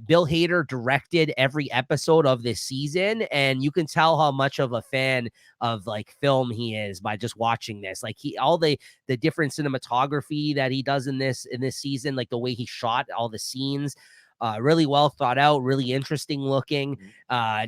Bill Hader directed every episode of this season, and you can tell how much of a fan of like film he is by just watching this. Like, all the different cinematography that he does in this season, like the way he shot all the scenes, really well thought out, really interesting looking,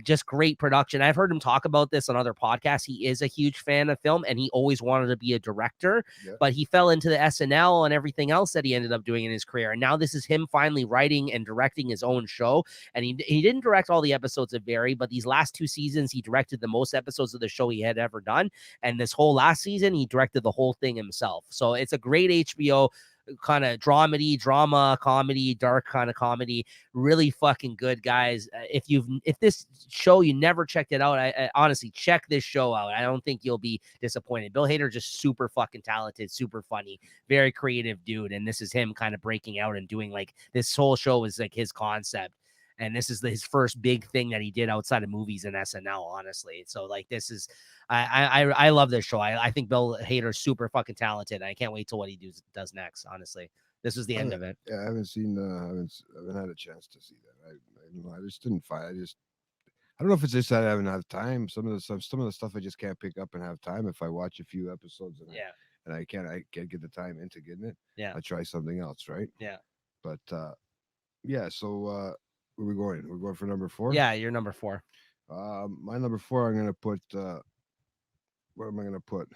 just great production. I've heard him talk about this on other podcasts. He is a huge fan of film, and he always wanted to be a director, but he fell into the SNL and everything else that he ended up doing in his career. And now this is him finally writing and directing his own show. And he didn't direct all the episodes of Barry, but these last 2 seasons, he directed the most episodes of the show he had ever done. And this whole last season, he directed the whole thing himself. So it's a great HBO kind of drama, comedy, dark kind of comedy. Really fucking good, guys. If this show you never checked it out, I honestly, check this show out. I don't think you'll be disappointed. Bill Hader just super fucking talented, super funny, very creative dude, and this is him kind of breaking out and doing, like, this whole show is like his concept. And this is his first big thing that he did outside of movies and SNL, honestly. So, like, this is, I love this show. I think Bill Hader's super fucking talented. I can't wait till what he does next. Honestly, this was the end of it.
Yeah, I haven't seen. I haven't had a chance to see that. I don't know. I just didn't find. I don't know if it's just that I haven't had time. Some of the stuff I just can't pick up and have time. If I watch a few episodes and I can't get the time into getting it.
Yeah,
I try something else, right?
yeah,
But yeah. So where we going? We're going for number 4.
yeah. You're number 4.
My number 4. I'm gonna put. What am I gonna put?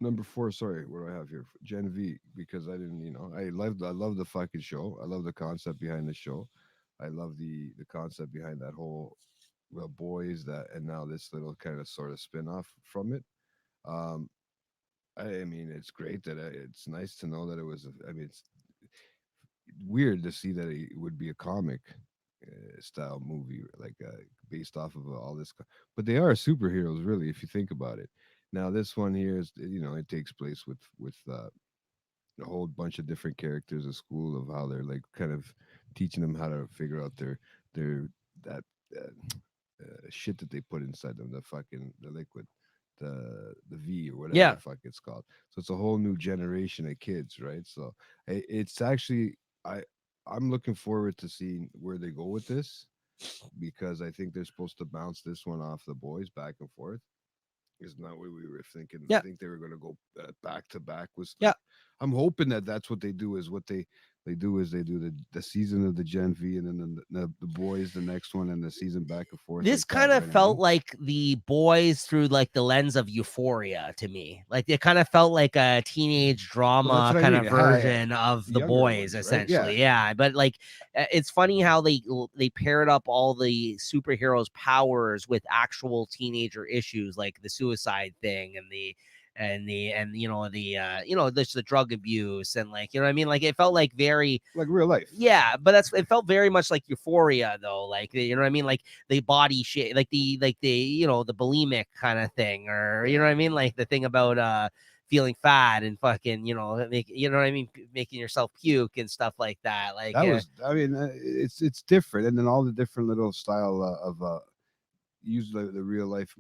Number 4. Sorry, what do I have here? Gen V, because I didn't. I love the fucking show. I love the concept behind the show. I love the concept behind that whole boys that, and now this little kind of sort of spin off from it. Um, I mean, it's great that it's nice to know that it was. I mean, it's weird to see that it would be a comic style movie, like based off of all this. But they are superheroes, really, if you think about it. Now, this one here is, it takes place with a whole bunch of different characters at school, of how they're like kind of teaching them how to figure out their that shit that they put inside them, the liquid, the V, or whatever the fuck it's called. So it's a whole new generation of kids, right? So it's actually, I'm looking forward to seeing where they go with this, because I think they're supposed to bounce this one off the boys back and forth. Is not what we were thinking.
Yeah.
I think they were going to go back to back with stuff.
Yeah.
I'm hoping that that's what they do. Is what they do is they do the season of the Gen V, and then the boys the next one, and the season back and forth.
This
like
kind of
right?
felt like the boys through like the lens of Euphoria to me. Like, it kind of felt like a teenage drama kind of version of the boys, ones, essentially. Right? Yeah. But like, it's funny how they paired up all the superheroes' powers with actual teenager issues, like the suicide thing and the there's the drug abuse, and like, you know what I mean? Like, it felt like very
like real life.
Yeah, but it felt very much like Euphoria, though. Like, you know what I mean? Like the body shape, like the the bulimic kind of thing, or you know what I mean? Like the thing about feeling fat and fucking, you know what I mean, making yourself puke and stuff like that. Like,
that was, I mean, it's different, and then all the different little style of use the real life,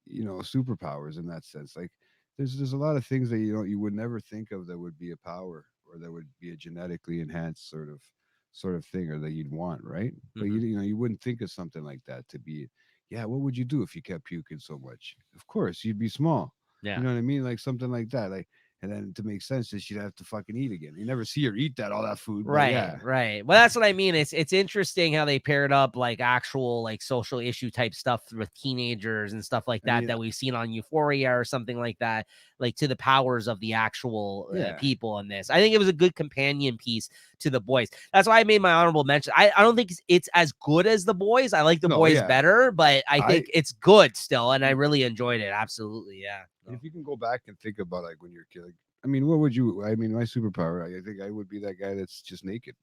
superpowers in that sense. Like, there's a lot of things that you would never think of that would be a power, or that would be a genetically enhanced sort of thing, or that you'd want, right? But you wouldn't think of something like that to be. Yeah, what would you do if you kept puking so much? Of course, you'd be small.
Yeah.
You know what I mean? Like something like that. Like, and then to make sense, that she'd have to fucking eat again. You never see her eat all that food.
Right,
yeah.
right. Well, that's what I mean. It's interesting how they paired up like actual like social issue type stuff with teenagers and stuff like that, that we've seen on Euphoria or something like that, like to the powers of the actual people in this. I think it was a good companion piece to the boys. That's why I made my honorable mention. I don't think it's as good as the boys. I like the boys better, but I think it's good still, and I really enjoyed it. Absolutely, yeah.
If you can go back and think about like when you're a kid, like, I mean, what would you? I mean, my superpower, I think I would be that guy that's just naked,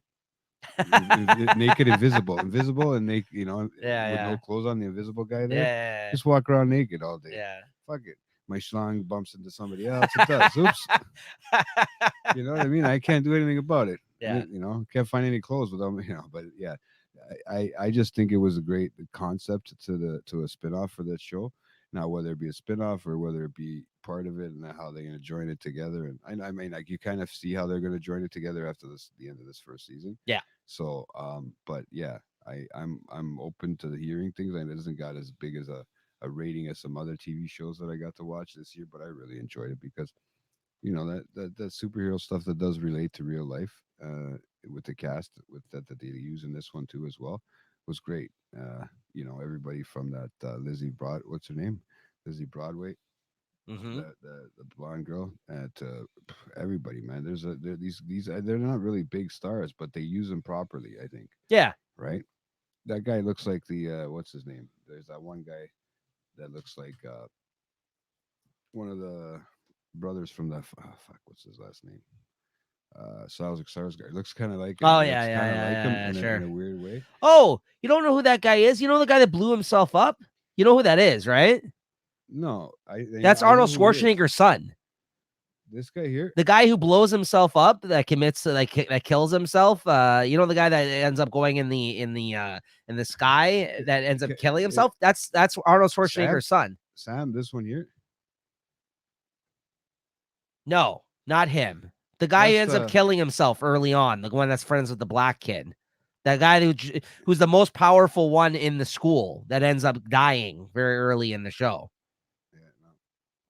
naked, invisible, and naked. With no clothes on, the invisible guy there.
Yeah.
Just walk around naked all day.
Yeah.
fuck it. My schlong bumps into somebody else. It does. Oops. You know what I mean? I can't do anything about it.
Yeah.
You know, can't find any clothes without me. You know, but yeah, I just think it was a great concept to a spinoff for that show. Now, whether it be a spinoff or whether it be part of it, and how they're going to join it together, and I mean, like you kind of see how they're going to join it together after the end of this first season.
Yeah.
So, but yeah, I'm open to hearing things, and it hasn't got as big as a rating as some other TV shows that I got to watch this year, but I really enjoyed it because that superhero stuff that does relate to real life, with the cast with that they use in this one too as well, was great. Everybody from that what's her name, Lizzie Broadway,
Hmm.
the blonde girl, to everybody, man. They're not really big stars, but they use them properly, I think.
Yeah.
Right? That guy looks like the what's his name? There's that one guy that looks like one of the brothers from the fuck, what's his last name? Sarsgaard looks kind of like him.
Oh
He
yeah,
looks
yeah,
kind of
yeah,
like him
yeah, yeah,
in
sure.
a weird way.
Oh, you don't know who that guy is? You know the guy that blew himself up? You know who that is, right?
No,
That's
I know
Arnold
who he is.
Schwarzenegger's son.
This guy here.
The guy who blows himself up, that commits, that kills himself. You know, the guy that ends up going in the sky, that ends up killing himself. That's Arnold Schwarzenegger's son.
Sam, this one here.
No, not him. The guy who
That's
ends up
the
killing himself early on, the one that's friends with the black kid. That guy who's the most powerful one in the school that ends up dying very early in the show.
yeah. No,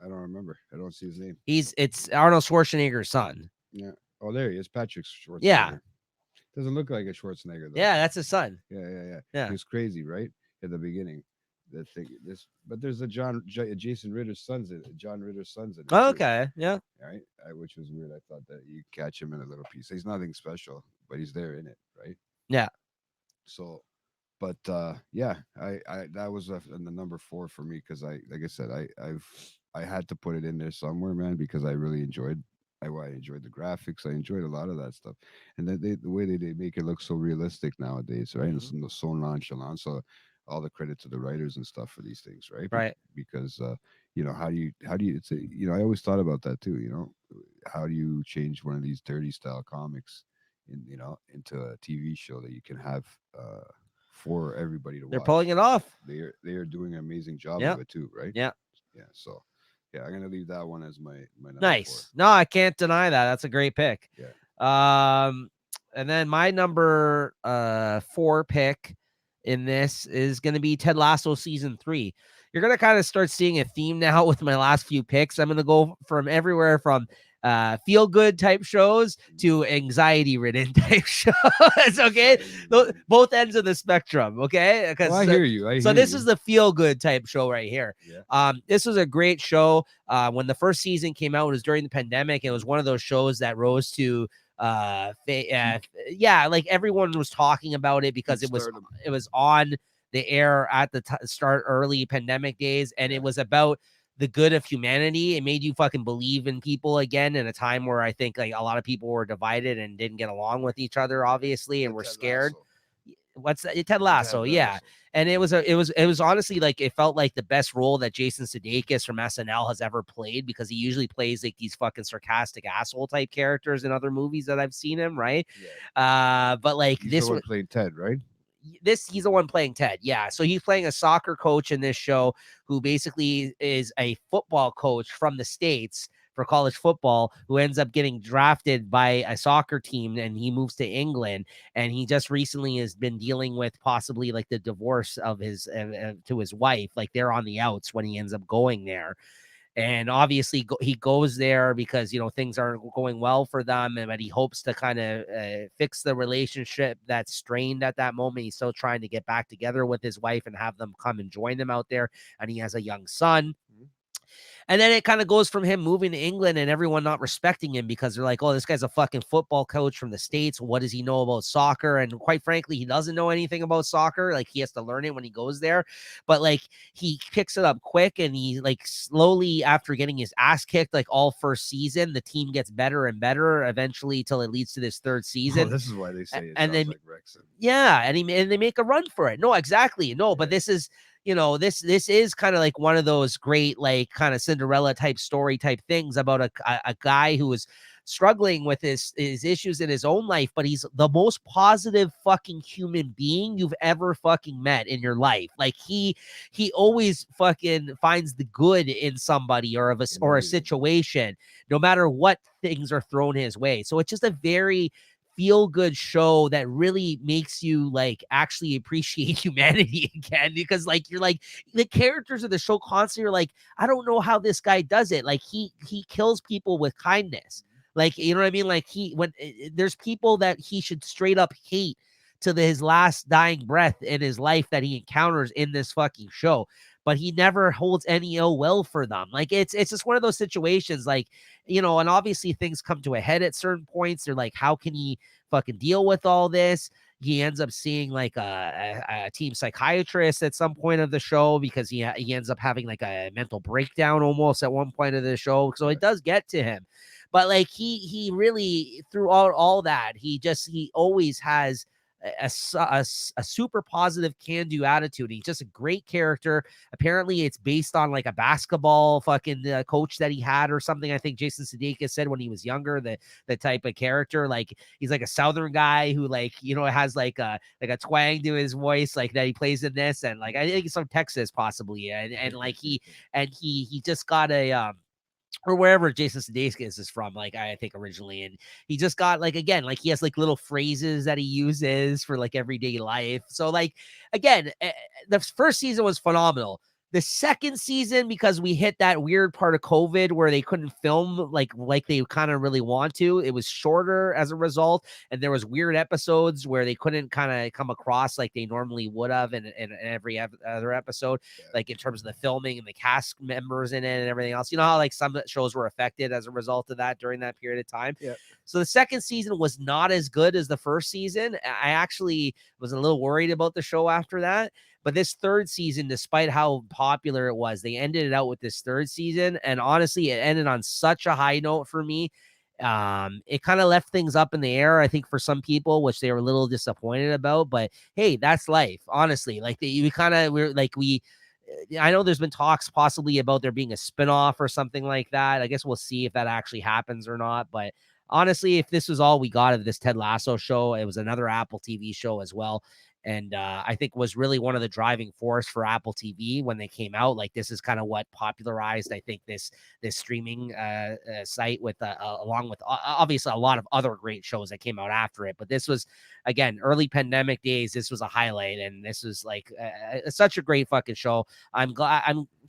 I don't remember. I don't see his name.
It's Arnold Schwarzenegger's son.
Yeah. Oh, there he is, Patrick Schwarzenegger.
Yeah.
Doesn't look like a Schwarzenegger though.
Yeah, that's his son.
Yeah. He was crazy, right, at the beginning. That thing, but there's a Jason Ritter's sons in it. John Ritter's sons in it.
Oh,
too.
okay. Yeah.
Right. Which was weird. I thought that you catch him in a little piece. He's nothing special, but he's there in it, right?
Yeah.
So, but yeah, I that was in the number 4 for me because like I said, I had to put it in there somewhere, man, because I really enjoyed. I enjoyed the graphics. I enjoyed a lot of that stuff, and then the way they make it look so realistic nowadays, right?
Mhm.
And so nonchalant. So, all the credit to the writers and stuff for these things, right?
Right.
Because how do you it's I always thought about that too. How do you change one of these dirty style comics into a TV show that you can have for everybody to watch?
They're pulling it off.
They are doing an amazing job
Yeah.
of it too, right?
Yeah.
Yeah. So yeah, I'm gonna leave that one as my number
Nice.
4.
No, I can't deny that. That's a great pick.
Yeah.
And then my number 4 pick in this is going to be Ted Lasso season 3. You're going to kind of start seeing a theme now with my last few picks. I'm going to go from everywhere from feel good type shows to anxiety ridden type shows. Okay. Both ends of the spectrum. Okay. Because
I hear you.
This is the feel good type show right here.
Yeah.
This was a great show. When the first season came out, it was during the pandemic. It was one of those shows that rose to like everyone was talking about it because it was on the air at the start early pandemic days, and it was about the good of humanity. It made you fucking believe in people again in a time where I think like a lot of people were divided and didn't get along with each other, obviously, and were scared. What's that? Ted Lasso, yeah. And it was honestly like it felt like the best role that Jason Sudeikis from SNL has ever played, because he usually plays like these fucking sarcastic asshole type characters in other movies that I've seen him, right?
Yeah.
But like
this one played Ted, right?
He's the one playing Ted. Yeah. So he's playing a soccer coach in this show who basically is a football coach from the States for college football, who ends up getting drafted by a soccer team, and he moves to England. And he just recently has been dealing with possibly like the divorce of his to his wife. Like they're on the outs when he ends up going there. And obviously he goes there because, things aren't going well for them, but he hopes to kind of fix the relationship that's strained at that moment. He's still trying to get back together with his wife and have them come and join him out there. And he has a young son. And then it kind of goes from him moving to England and everyone not respecting him because they're like, oh, this guy's a fucking football coach from the States. What does he know about soccer? And quite frankly, he doesn't know anything about soccer. Like, he has to learn it when he goes there. But like, he picks it up quick, and he like slowly, after getting his ass kicked, like all first season, the team gets better and better eventually till it leads to this third season.
This is why they say it
and
sounds like Wrexham.
Yeah. And they make a run for it. No, exactly. No, but this is, this is kind of like one of those great, like, kind of Cinderella type story type things about a guy who is struggling with his issues in his own life, but he's the most positive fucking human being you've ever fucking met in your life. Like, he always fucking finds the good in somebody or a situation, no matter what things are thrown his way. So it's just a very feel good show that really makes you like actually appreciate humanity again, because like you're like the characters of the show constantly are like, I don't know how this guy does it. Like he kills people with kindness. Like, you know what I mean? Like there's people that he should straight up hate to his last dying breath in his life that he encounters in this fucking show, but he never holds any ill will for them. Like it's just one of those situations, like, and obviously things come to a head at certain points. They're like, how can he fucking deal with all this? He ends up seeing like a team psychiatrist at some point of the show because he ends up having like a mental breakdown almost at one point of the show. So it does get to him. But like he really, throughout all that, he always has a super positive can-do attitude. He's just a great character. Apparently it's based on like a basketball fucking coach that he had or something. I think Jason Sudeikis said when he was younger, the type of character, like he's like a Southern guy who like, has like a twang to his voice, like that he plays in this. And like, I think he's from Texas possibly. And like he just got a, or wherever Jason Sudeikis is from, like I think originally, and he just got like, again, like he has like little phrases that he uses for like everyday life. So like, again, the first season was phenomenal. The second season, because we hit that weird part of COVID where they couldn't film like they kind of really want to, it was shorter as a result, and there was weird episodes where they couldn't kind of come across like they normally would have in every other episode, like in terms of the filming and the cast members in it and everything else. You know how like some shows were affected as a result of that during that period of time.
Yeah.
So the second season was not as good as the first season. I actually was a little worried about the show after that. But this third season, despite how popular it was, they ended it out with this third season. And honestly, it ended on such a high note for me. It kind of left things up in the air, I think, for some people, which they were a little disappointed about. But hey, that's life, honestly. Like I know there's been talks possibly about there being a spinoff or something like that. I guess we'll see if that actually happens or not. But honestly, if this was all we got of this Ted Lasso show, it was another Apple TV show as well. And I think was really one of the driving force for Apple TV when they came out. Like this is kind of what popularized, I think, this streaming site with along with obviously a lot of other great shows that came out after it. But this was, again, early pandemic days. This was a highlight, and this was like such a great fucking show. I'm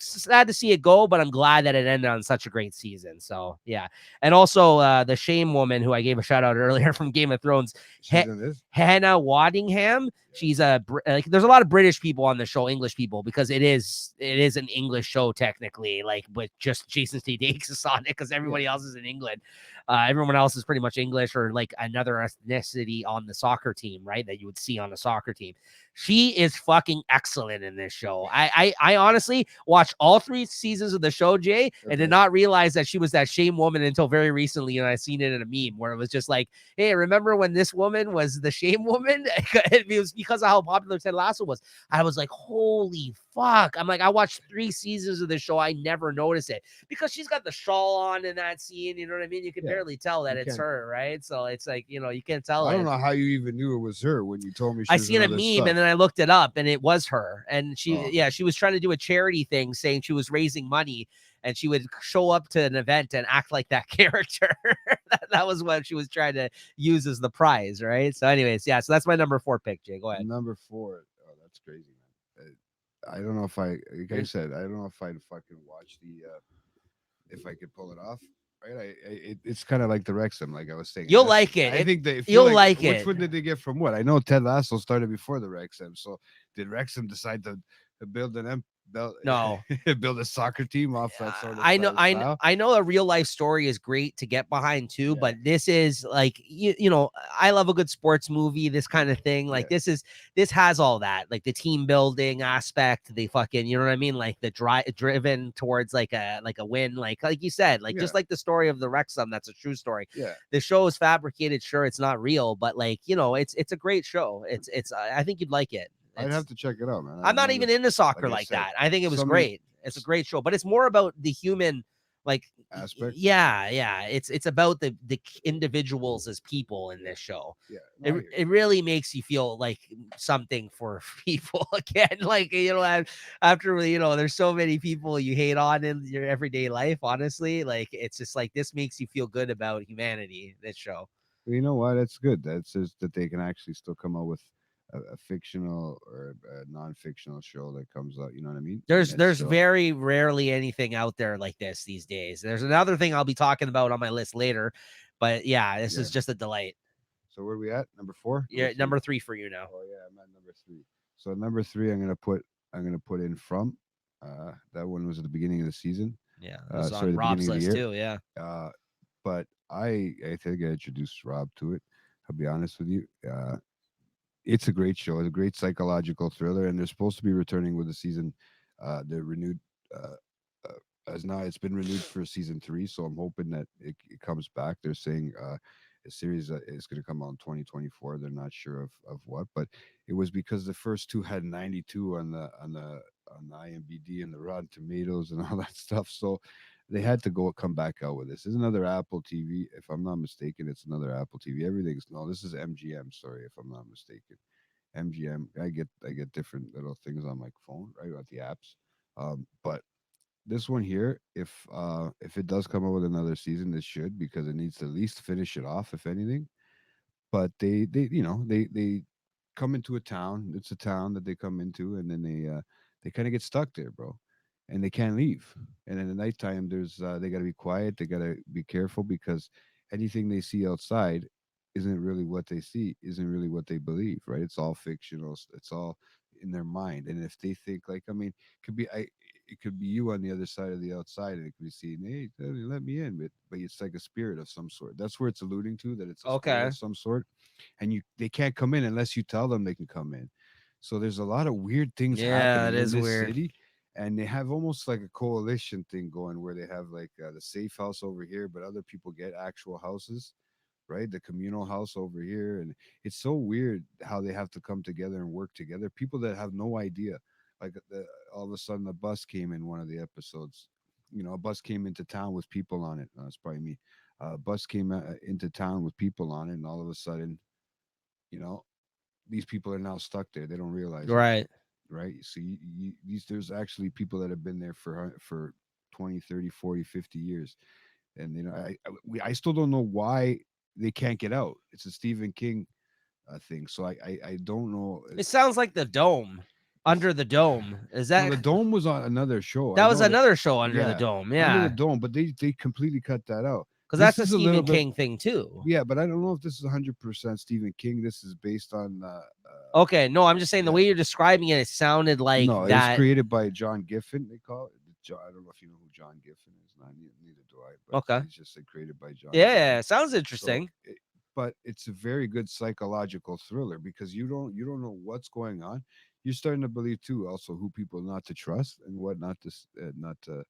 sad to see it go, but I'm glad that it ended on such a great season. So yeah. And also the Shame woman who I gave a shout out earlier from Game of Thrones, Hannah Waddingham. She's like, there's a lot of British people on the show, English people, because it is an English show technically, like, but just Jason Sudeikis on it because everybody else is in England. Everyone else is pretty much English or like another ethnicity on the soccer team, right? That you would see on a soccer team. She is fucking excellent in this show. I honestly watched all 3 seasons of the show, Jay, and did not realize that she was that Shame woman until very recently. And I seen it in a meme where it was just like, hey, remember when this woman was the Shame woman? It was because of how popular Ted Lasso was. I was like, holy fuck. I'm like, I watched 3 seasons of the show. I never noticed it because she's got the shawl on in that scene. You know what I mean? You can barely tell that it's her, right? So it's like, you can't tell.
I don't know how you even knew it was her when you told me.
I seen a meme and then I looked it up and it was her. And she was trying to do a charity thing saying she was raising money and she would show up to an event and act like that character. that was what she was trying to use as the prize, right? So anyways, yeah, so that's my number 4 pick, Jay. Go ahead.
Number 4. Oh, that's crazy, man. I don't know if like I said, I don't know if I'd fucking watch if I could pull it off. Right, it's kind of like the Wrexham, like I was saying.
You'll like it.
I think
you'll like it.
Which one did they get from what? I know Ted Lasso started before the Wrexham, so did Wrexham decide to build build a soccer team off that sort of style?
I know a real life story is great to get behind too, but this is like I love a good sports movie, this kind of thing. Like this has all that, like the team building aspect, the fucking, you know what I mean, like the driven towards like a win, like you said, like just like the story of the Wrexham, that's a true story. The show is fabricated, sure, it's not real, but like it's a great show. It's I think you'd like it.
I'd have to check it out, man. I
I'm not
know
even
that,
into
like
soccer
I
like
said,
that. I think it was
some of
great. It's a great show, but it's more about the human, like,
aspect.
yeah. It's about the individuals as people in this show.
Yeah, no, I
It
hear you.
it really makes you feel like something for people again. Like, after there's so many people you hate on in your everyday life. Honestly, like, it's just like this makes you feel good about humanity. This show.
But you know what? That's good. That says that they can actually still come out with a fictional or a non-fictional show that comes out. You know what I mean? And
There's
it's
there's
still
very rarely anything out there like this these days. There's another thing I'll be talking about on my list later, but yeah, this
yeah.
is just a delight.
So where are we at? Number four, number
Yeah,
three.
number 3 for you now.
Oh yeah, I'm at number three. So number three, I'm gonna put in from. That one was at the beginning of the season.
Yeah, it was
Sorry,
on
the beginning
Rob's
of the
list
year.
too. Yeah.
Uh, but I think I introduced Rob to it. I'll be honest with you. It's a great show. It's a great psychological thriller, and they're supposed to be returning with the season. They're renewed. Uh, as now it's been renewed for season three, so I'm hoping that it comes back. They're saying a series is going to come out in 2024. They're not sure of what, but it was because the first two had 92 on the IMDb and the Rotten Tomatoes and all that stuff. So they had to come back out with this. This is another Apple TV, if I'm not mistaken. It's another Apple TV. Everything's no. This is MGM. Sorry, if I'm not mistaken. MGM. I get different little things on my phone, right, with the apps. But this one here, if it does come out with another season, this should, because it needs to at least finish it off, if anything. But they come into a town. It's a town that they come into, and then they kind of get stuck there, bro, and they can't leave. And in the nighttime, there's they got to be quiet. They got to be careful because anything they see outside isn't really what they see, isn't really what they believe, right? It's all fictional. It's all in their mind. And if they think, like, I mean, could be I it could be you on the other side of the outside, and it could be seeing, hey, let me in, but it's like a spirit of some sort. That's where it's alluding to, that it's a spirit
Okay.
of some sort, and they can't come in unless you tell them they can come in. So there's a lot of weird things
Yeah, it
happening in
is
this
weird.
city, and they have almost like a coalition thing going where they have like the safe house over here, but other people get actual houses, right? The communal house over here. And it's so weird how they have to come together and work together. People that have no idea. Like all of a sudden, a bus came in one of the episodes. A bus came into town with people on it. That's probably me. A bus came into town with people on it, and all of a sudden, you know, these people are now stuck there. They don't realize it,
Right.
right? So there's actually people that have been there for 20, 30, 40, 50 years, and I still don't know why they can't get out. It's a Stephen King thing, so I don't know.
It sounds like the dome.
It's
Under the Dome. Is
no,
that
the dome was on another show. I
that was
know that.
another show, Under the
Yeah,
Dome.
Under the
Yeah.
Dome, but they completely cut that out.
Because
This
that's a
is a little
Stephen
bit.
King thing too.
Yeah, but I don't know if this is 100% Stephen King. This is based on
Okay, no, I'm just saying the
yeah.
way you're describing it, it sounded like
No, it was
that.
created by John Giffen. They call it. I don't know if you know who John Giffen is. Not neither do I. But
Okay.
he's just created by John Giffen.
Yeah, sounds
So,
interesting.
but it's a very good psychological thriller because you don't know what's going on. You're starting to believe too, also, who people not to trust and what not to not to.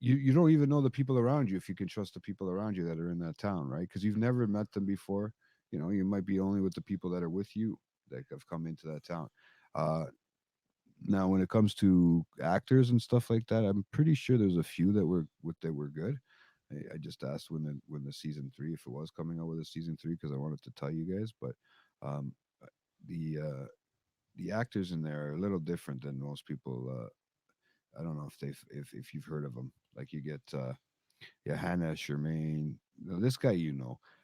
You don't even know the people around you if you can trust the people around you that are in that town, right? Because you've never met them before. You might be only with the people that are with you that have come into that town. Uh, Now, when it comes to actors and stuff like that, I'm pretty sure there's a few that were good. I just asked when the season three, if it was coming out with a season three, because I wanted to tell you guys. But um, the uh, the actors in there are a little different than most people. I don't know if you've heard of them. Like you get Hannah Shermaine. No, this guy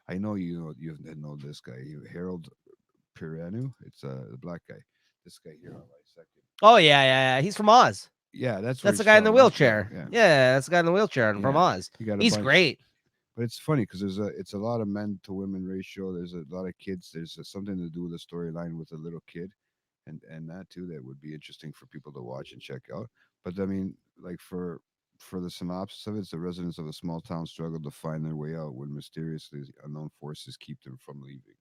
I know you know this guy. Harold Piranu. It's the black guy. This guy here on my second.
Oh yeah. He's from Oz.
Yeah, that's where
That's the
he's
guy in the
from. That guy.
wheelchair.
Yeah,
Yeah, that's the guy in the wheelchair and from
yeah.
Oz.
You got a
He's
bunch,
great.
but it's funny because it's a lot of men to women ratio. There's a lot of kids. There's something to do with the storyline with a little kid, and that too. That would be interesting for people to watch and check out. But I mean, like for the synopsis of it, it's the residents of a small town struggle to find their way out when mysteriously unknown forces keep them from leaving.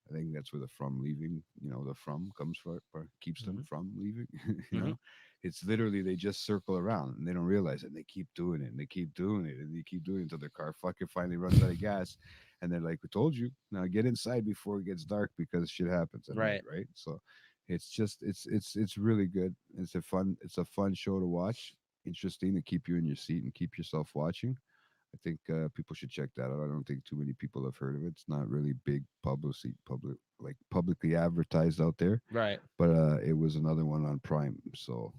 I think that's where the from leaving, the from comes from, or keeps them
Hmm.
from leaving. you
Hmm.
know, it's literally they just circle around and they don't realize it. And they keep doing it and they keep doing it and they keep doing it until their car fucking finally runs out of gas. And they're like, "We told you, now get inside before it gets dark because shit happens at night,
Right.
right?" So It's just it's really good. It's a fun show to watch. Interesting to keep you in your seat and keep yourself watching. I think people should check that out. I don't think too many people have heard of it. It's not really big publicly advertised out there,
Right.
but it was another one on Prime. So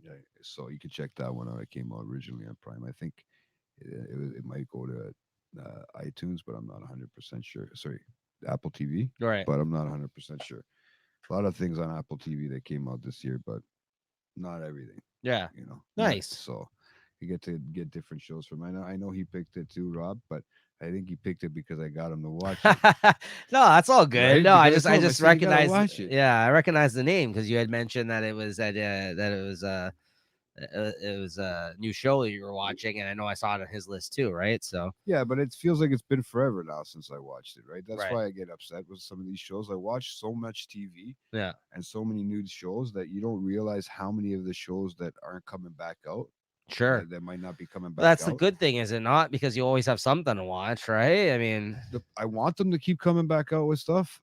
yeah, so you can check that one out. It came out originally on Prime. I think it might go to iTunes, but I'm not 100% sure. Sorry, Apple TV,
Right.
but I'm not 100% sure. A lot of things on Apple TV that came out this year, but not everything.
Yeah.
Not,
Nice.
so you get to get different shows from. I know he picked it too, Rob, but I think he picked it because I got him to watch it,
No, that's all good.
right?
No, I
Because
just
I
I
told him, I
just
said you gotta
recognize.
watch it.
Yeah, I recognize the name because you had mentioned that it was a new show that you were watching, and I know I saw it on his list too, right? So
Yeah, but it feels like it's been forever now since I watched it, right? That's
right.
why I get upset with some of these shows. I watch so much TV
Yeah.
and so many new shows that you don't realize how many of the shows that aren't coming back out,
Sure.
that might not be coming
But
back
that's the
out.
good thing, is it not? Because you always have something to watch, right? I mean,
I want them to keep coming back out with stuff.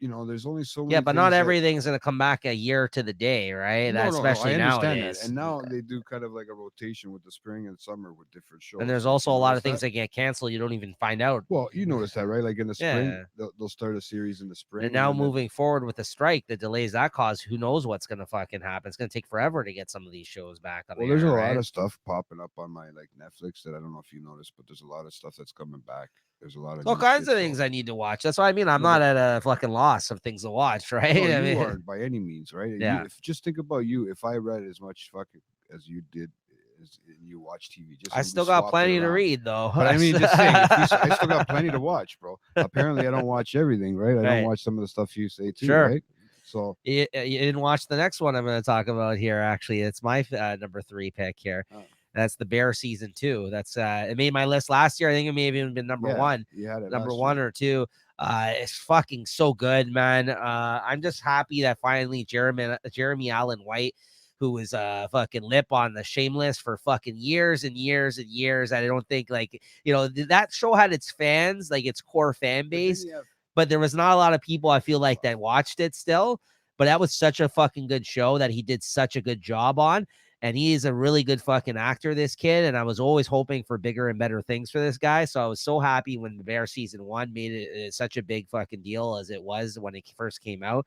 There's only so
yeah,
many
but not
things that.
everything's gonna come back a year to the day, right? That
No. I
especially
understand that,
nowadays.
and now they do kind of like a rotation with the spring and summer with different
And
shows.
there's
Did
also
you
a lot
notice
of things
that?
that get canceled you don't even find out.
Well, you notice that, right? Like in the spring,
Yeah.
they'll start a series in the
And
spring, and
now
then
moving forward with the strike, the delays that cause, who knows what's gonna fucking happen? It's gonna take forever to get some of these shows back on the
well, there's a
air,
lot
right?
of stuff popping up on my like Netflix that I don't know if you noticed, but there's a lot of stuff that's coming back. There's a lot of
All
new
kinds
shit.
of
So
things I need to watch. That's what I mean. I'm
no,
not
but
at a fucking loss of things to watch, right?
no,
I
you
mean,
aren't by any means, right?
yeah.
If just think about you, if I read as much fucking as you did, and you watch TV, just
I
and we
still got
swapped it
plenty to
around.
read though.
But I mean, just saying, I still got plenty to watch, bro. Apparently, I don't watch everything, right? I don't
Right.
watch some of the stuff you say too,
Sure.
right? So
You didn't watch the next one I'm going to talk about here. Actually, it's my number 3 pick here.
Oh.
That's The Bear season 2. That's it made my list last year. I think it may have even been number
yeah,
1,
you had it
number
last
1
year.
or 2. It's fucking so good, man. I'm just happy that finally Jeremy Allen White, who was fucking lip on the Shameless for fucking years and years and years. I don't think that show had its fans, like its core fan base, but there was not a lot of people I feel like that watched it still. But that was such a fucking good show that he did such a good job on. And he is a really good fucking actor, this kid. And I was always hoping for bigger and better things for this guy. So I was so happy when The Bear season 1 made it such a big fucking deal as it was when it first came out.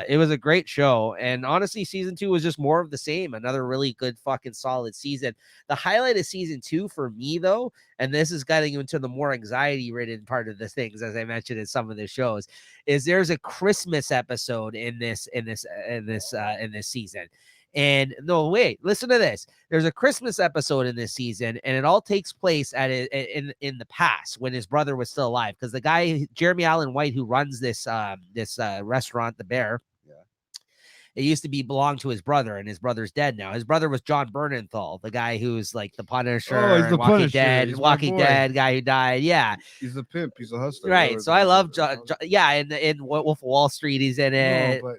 It was a great show. And honestly, season 2 was just more of the same. Another really good fucking solid season. The highlight of season 2 for me, though, and this is getting into the more anxiety ridden part of the things, as I mentioned in some of the shows, is there's a Christmas episode in this season. And no, wait, listen to this. There's a Christmas episode in this season, and it all takes place in the past when his brother was still alive. Because the guy, Jeremy Allen White, who runs this restaurant, The Bear, it used to belong to his brother, and his brother's dead now. His brother was John Bernenthal, the guy who's like the Punisher,
he's the
Walking
Punisher.
Dead,
He's my
Walking
boy.
Dead guy who died. Yeah,
He's a pimp. He's a hustler.
right. So I love John. Yeah, in Wolf of Wall Street, he's in it.
No,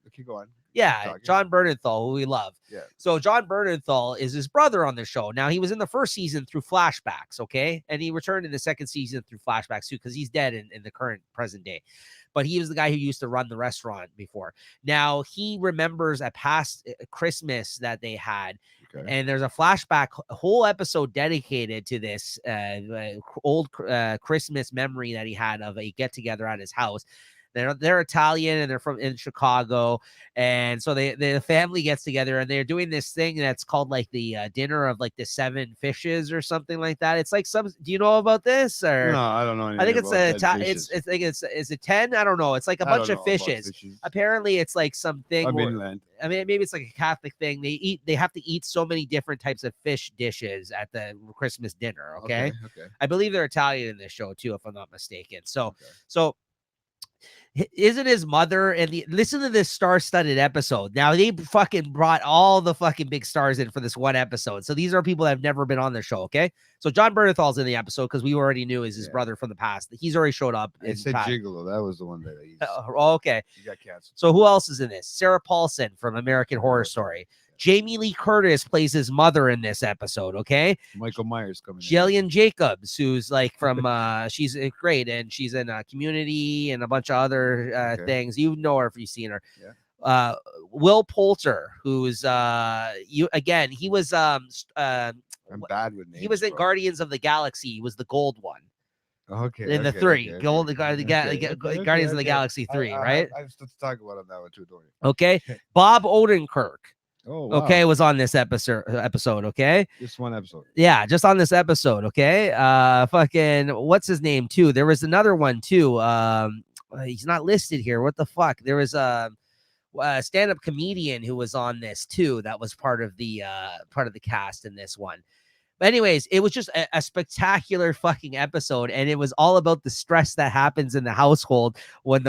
but keep going.
Yeah, John Bernenthal, who we love.
Yeah.
So John Bernenthal is his brother on the show. Now, he was in the first season through flashbacks, okay? And he returned in the second season through flashbacks, too, because he's dead in the current present day. But he was the guy who used to run the restaurant before. Now, he remembers a past Christmas that they had. Okay. And there's a flashback, a whole episode dedicated to this old Christmas memory that he had of a get-together at his house. They're Italian and they're in Chicago, and so the family gets together and they're doing this thing that's called like the dinner of like the 7 fishes or something like that. It's like do you know about this? Or
no, I don't know.
I think it's a 10. I don't know. It's like a bunch of fishes. Apparently, it's like something. I mean, maybe it's like a Catholic thing. They have to eat so many different types of fish dishes at the Christmas dinner. Okay. I believe they're Italian in this show too, if I'm not mistaken. So. Isn't his mother and listen to this star-studded episode. Now they fucking brought all the fucking big stars in for this one episode. So these are people that have never been on the show. Okay. So John Bernenthal's in the episode because we already knew is his brother from the past. He's already showed up.
It said Gigolo. That was the one that
okay.
He got canceled.
So who else is in this? Sarah Paulson from American Horror Story. Jamie Lee Curtis plays his mother in this episode. Okay,
Michael Myers coming in.
Jillian Jacobs, who's like from she's great, and she's in Community and a bunch of other
Okay.
things. You know her if you've seen her.
Yeah.
Will Poulter, who's he was
I'm bad with names.
he was in
bro.
Guardians of the Galaxy. He was the gold one
Okay.
in the
okay,
three,
okay,
gold,
okay.
Guardians of the Galaxy 3, right?
I have stuff to talk about on that one too, don't you?
Okay, Bob Odenkirk.
Oh, wow.
Okay, was on this episode. Okay,
Just one episode.
yeah, just on this episode. Okay, fucking what's his name too? There was another one too. He's not listed here. What the fuck? There was a stand-up comedian who was on this too. That was part of the cast in this one. But anyways, it was just a spectacular fucking episode, and it was all about the stress that happens in the household when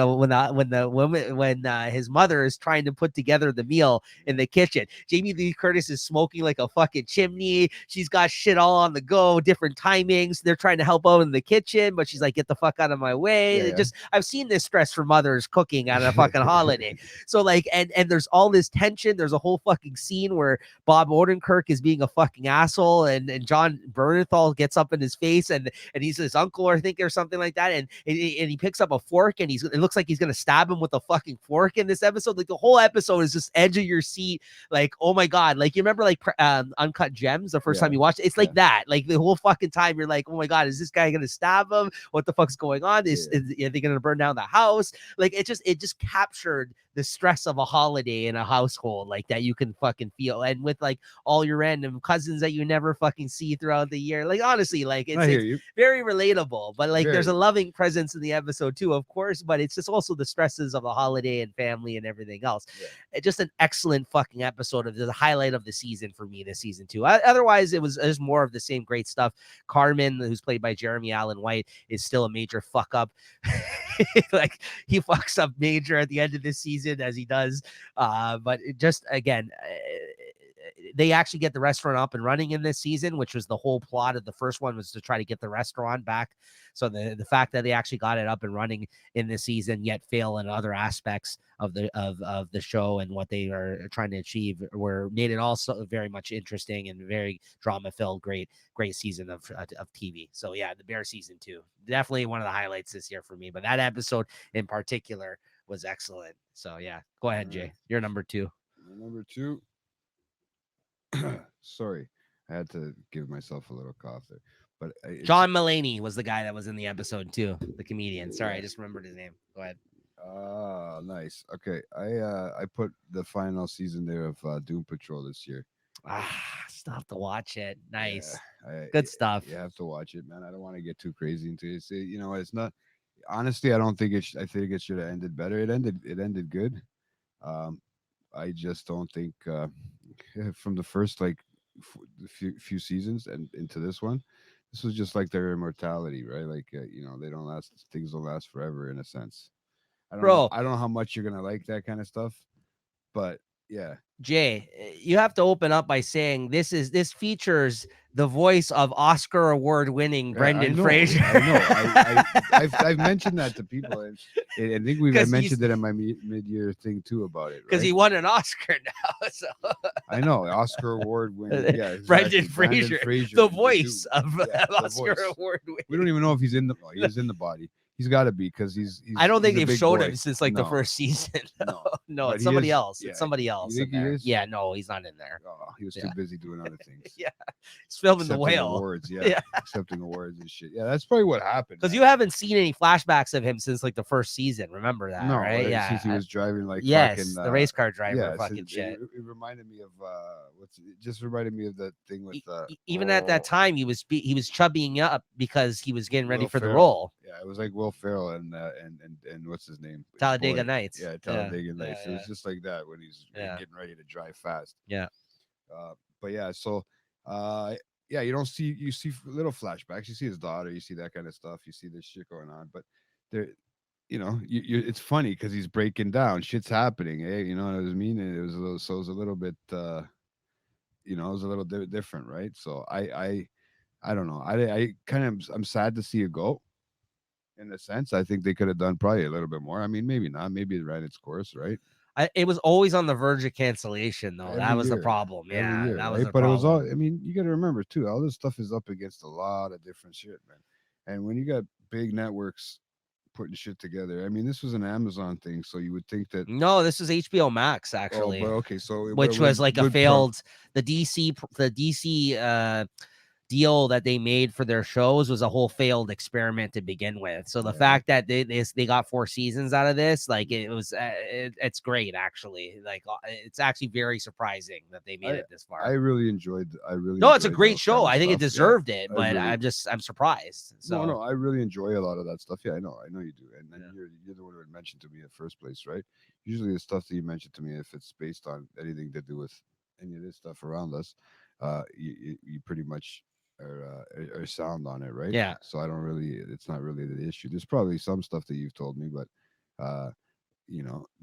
his mother is trying to put together the meal in the kitchen. Jamie Lee Curtis is smoking like a fucking chimney. She's got shit all on the go, different timings. They're trying to help out in the kitchen, but she's like, "Get the fuck out of my way!"
Yeah,
It
yeah.
just I've seen this stress for mothers cooking at a fucking holiday. So like, and there's all this tension. There's a whole fucking scene where Bob Odenkirk is being a fucking asshole, and John Bernthal gets up in his face, and he's his uncle, I think, or something like that, and he picks up a fork, and it looks like he's gonna stab him with a fucking fork in this episode. Like the whole episode is just edge of your seat, like, oh my god, like you remember like Uncut Gems the first time you watched it? It's like that, like the whole fucking time you're like, oh my god, is this guy gonna stab him? What the fuck's going on? Are they gonna burn down the house? Like it just captured the stress of a holiday in a household like that you can fucking feel, and with like all your random cousins that you never fucking see throughout the year. Like honestly, like
I hear
it's
you.
very relatable, but like there's a
Very.
loving presence in the episode too, of course, but it's just also the stresses of a holiday and family and everything else.
Yeah.
It's just an excellent fucking episode of the highlight of the season for me this season too. Otherwise it was just more of the same great stuff. Carmen, who's played by Jeremy Allen White, is still a major fuck up. Like he fucks up major at the end of this season, as he does, but it just again, they actually get the restaurant up and running in this season, which was the whole plot of the first one, was to try to get the restaurant back. So the fact that they actually got it up and running in this season, yet fail in other aspects of the show and what they are trying to achieve, made it also very much interesting and very drama filled. Great season of TV. So yeah, the Bear season 2, definitely one of the highlights this year for me. But that episode in particular was excellent. So yeah, go ahead, Jay. You're number 2.
Number 2. Sorry, I had to give myself a little cough there. But
John Mulaney was the guy that was in the episode too, the comedian. Sorry, I just remembered his name. Go ahead.
Nice. Okay, I put the final season there of Doom Patrol this year.
Still have to watch it. Nice.
Yeah,
Good stuff.
You have to watch it, man. I don't want to get too crazy into it. It's not. Honestly, I don't think it. I think it should have ended better. It ended good. I just don't think from the first like few seasons and into this one, this was just like their immortality, right? Like they don't last. Things don't last forever in a sense. I don't know.
Bro.
I don't know how much you're gonna like that kind of stuff, but yeah.
Jay, you have to open up by saying this features the voice of Oscar award-winning Brendan Fraser.
I know. I've mentioned that to people, and I think I mentioned it in my mid-year thing too about it.
Because he won an Oscar now. So
I know, Oscar award winning. Yeah,
Brendan Fraser, the voice of Oscar award winning.
We don't even know if he's in the. He is in the body. He's got to be because he's.
I don't think
they've
showed him since like the first season. No, it's somebody else. It's somebody else.
You think he is?
Yeah, no, he's not in there.
Oh, he was too busy doing other things.
Yeah, he's filming The Whale.
Awards, accepting awards and shit. Yeah, that's probably what happened.
Because you haven't seen any flashbacks of him since like the first season. Remember that, right? Yeah,
since he was driving like
the race car driver, fucking shit.
It reminded me of it just reminded me of that thing with
even at that time he was chubbying up because he was getting ready
Will
for the
Ferrell.
role.
Yeah, it was like Will Ferrell and what's his name?
Talladega Nights.
Yeah, Talladega Nights. It was just like that when he's getting ready to drive fast.
Yeah.
But yeah, so you see little flashbacks. You see his daughter. You see that kind of stuff. You see this shit going on. But there, it's funny because he's breaking down. Shit's happening. Hey, you know what I mean? And it was a little bit, it was a little different, right? So I don't know. I kind of I'm sad to see it go. In a sense, I think they could have done probably a little bit more. I mean, maybe not. Maybe it ran its course, right?
It was always on the verge of cancellation, though. That
every
was the
year,
problem.
every
Yeah,
year,
that was
right?
the
But it was all.
problem.
I mean, you got to remember too. All this stuff is up against a lot of different shit, man. And when you got big networks putting shit together, I mean, this was an Amazon thing, so you would think that.
No, this was HBO Max
Oh,
actually,
but okay, so it
which
would
was like a
would pro-
failed the DC deal that they made for their shows was a whole failed experiment to begin with. So the
yeah.
fact that they got 4 seasons out of this, like it was, it's great actually. Like it's actually very surprising that they made
I
it this
I
far.
really enjoyed. I really
No, it's a
enjoyed
great
those kind
show.
of
I think it
stuff. Yeah,
deserved it,
I
but
really.
I'm surprised.
No,
So
no, I really enjoy a lot of that stuff. Yeah, I know you do. And then
yeah.
you're the one who had mentioned to me in the first place, right? Usually the stuff that you mentioned to me, if it's based on anything to do with any of this stuff around us, you pretty much are sound on it, right?
Yeah.
So I don't really, it's not really the issue. There's probably some stuff that you've told me, but uh,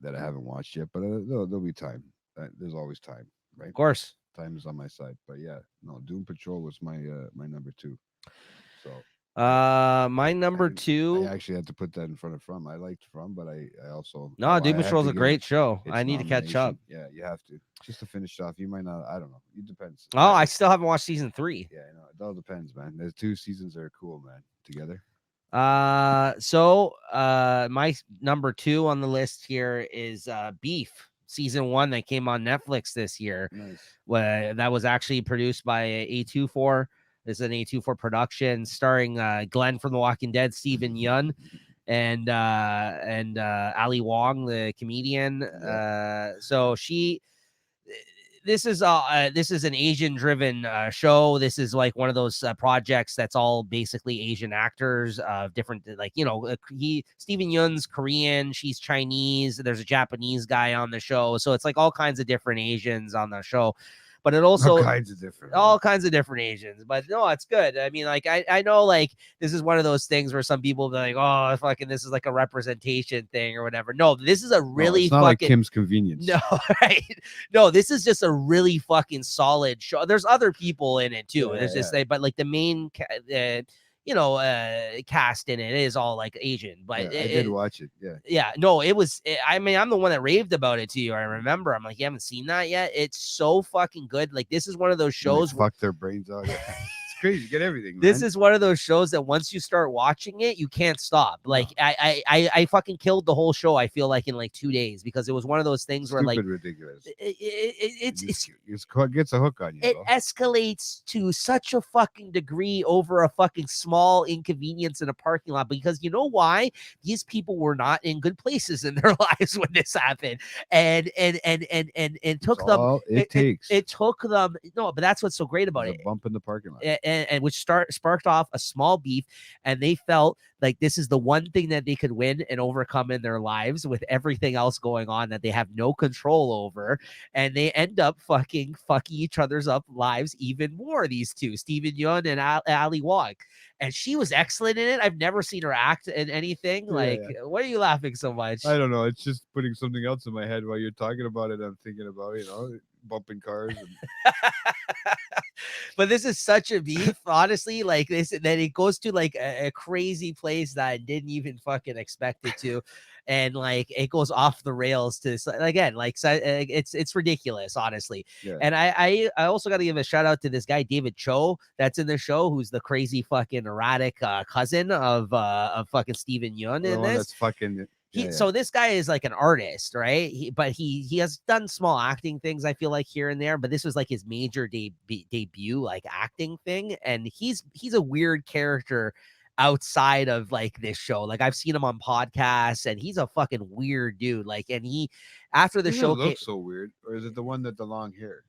that I haven't watched yet. But there'll be time. There's always time,
Of
right?
course.
Time is on my side. But yeah, no, Doom Patrol was my number two. So.
My number
I
2.
actually had to put that in front of From. I liked From, but I also
No,
I
Doom
had
Patrol's
to
a
give
great show. I
its
need to catch up.
nomination. Yeah, you have to just to finish off. You might not. I don't know. It depends.
Oh, I still haven't watched season 3.
Yeah, I know. It all depends, man. There's 2 seasons that are cool, man. Together.
My number 2 on the list here is Beef season 1 that came on Netflix this year.
Nice.
Where that was actually produced by A24. This is an A24 production starring Glenn from The Walking Dead, Steven Yeun, and Ali Wong, the comedian. So this is an Asian driven show. This is like one of those projects that's all basically Asian actors of different, like, Steven Yeun's Korean, she's Chinese, there's a Japanese guy on the show, so it's like all kinds of different Asians on the show. But it also
All kinds of different.
all kinds of different Asians. But no, it's good. I mean, like I know, like, this is one of those things where some people be like, oh, fucking, this is like a representation thing or whatever. No, this is a really
it's not like Kim's Convenience.
no, right? No, this is just a really fucking solid show. There's other people in it too. There's just but like the main cast in it is all like Asian. But
I did watch it. Yeah.
Yeah, no, it was. I mean, I'm the one that raved about it to you. I remember. I'm like, you haven't seen that yet? It's so fucking good. Like, this is one of those shows.
Fuck their brains out. It's crazy. You get everything.
This
man.
is one of those shows that once you start watching it, you can't stop. Like, I fucking killed the whole show. I feel like in like 2 days, because it was one of those things where like
ridiculous.
It
gets a hook on you.
It escalates to such a fucking degree over a fucking small inconvenience in a parking lot, because you know why? These people were not in good places in their lives when this happened, and took them.
All it takes.
It took them. No, but that's what's so great about it.
A bump in the parking lot.
And which sparked off a small beef, and they felt like this is the one thing that they could win and overcome in their lives with everything else going on that they have no control over, and they end up fucking each other's up lives even more. These two, Steven Yeun and Ali Wong, and she was excellent in it. I've never seen her act in anything. Why are you laughing so much?
I don't know. It's just putting something else in my head while you're talking about it. I'm thinking about bumping cars.
But this is such a beef, honestly. Like this, then it goes to like a crazy place that I didn't even fucking expect it to, and like it goes off the rails to again, like it's ridiculous, honestly.
Yeah.
And I also got to give a shout out to this guy David Cho that's in the show, who's the crazy fucking erratic cousin of fucking Steven Yeun in this.
That's fucking.
So this guy is like an artist, right? But he has done small acting things, I feel like, here and there, but this was like his major debut like acting thing, and he's a weird character outside of like this show. Like I've seen him on podcasts, and he's a fucking weird dude. Like, and he after the show
looks so weird, or is it the one that the long hair?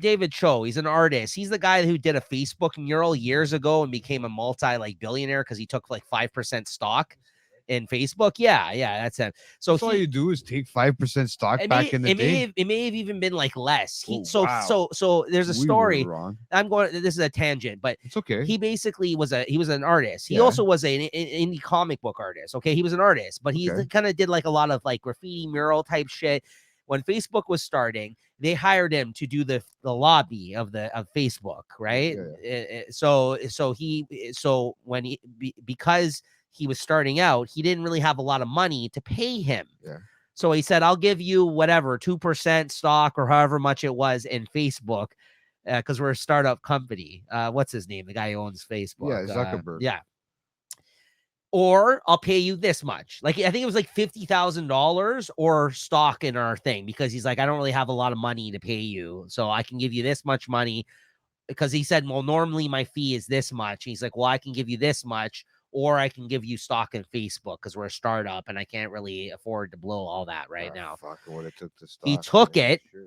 David Cho, he's an artist. He's the guy who did a Facebook mural years ago and became a billionaire because he took like 5% stock in Facebook. Yeah, that's him. So
all you do is take 5% stock back in the day.
It may have even been like less.
Wow.
So there's a story.
Wrong.
This is a tangent, but
it's okay.
He basically was an artist. He also was an indie comic book artist. Okay, he was an artist, but he kind of did like a lot of like graffiti mural type shit. When Facebook was starting, they hired him to do the lobby of Facebook, right? Because he was starting out, he didn't really have a lot of money to pay him.
Yeah.
So he said, I'll give you whatever, 2% stock or however much it was in Facebook, because we're a startup company. What's his name? The guy who owns Facebook.
Yeah, Zuckerberg.
Yeah. Or I'll pay you this much. Like, I think it was like $50,000 or stock in our thing, because he's like, I don't really have a lot of money to pay you. So I can give you this much money, because he said, well, normally my fee is this much. He's like, well, I can give you this much, or I can give you stock in Facebook because we're a startup and I can't really afford to blow all that right now.
Fuck, I would have took the stock.
He took
man.
it.
Sure.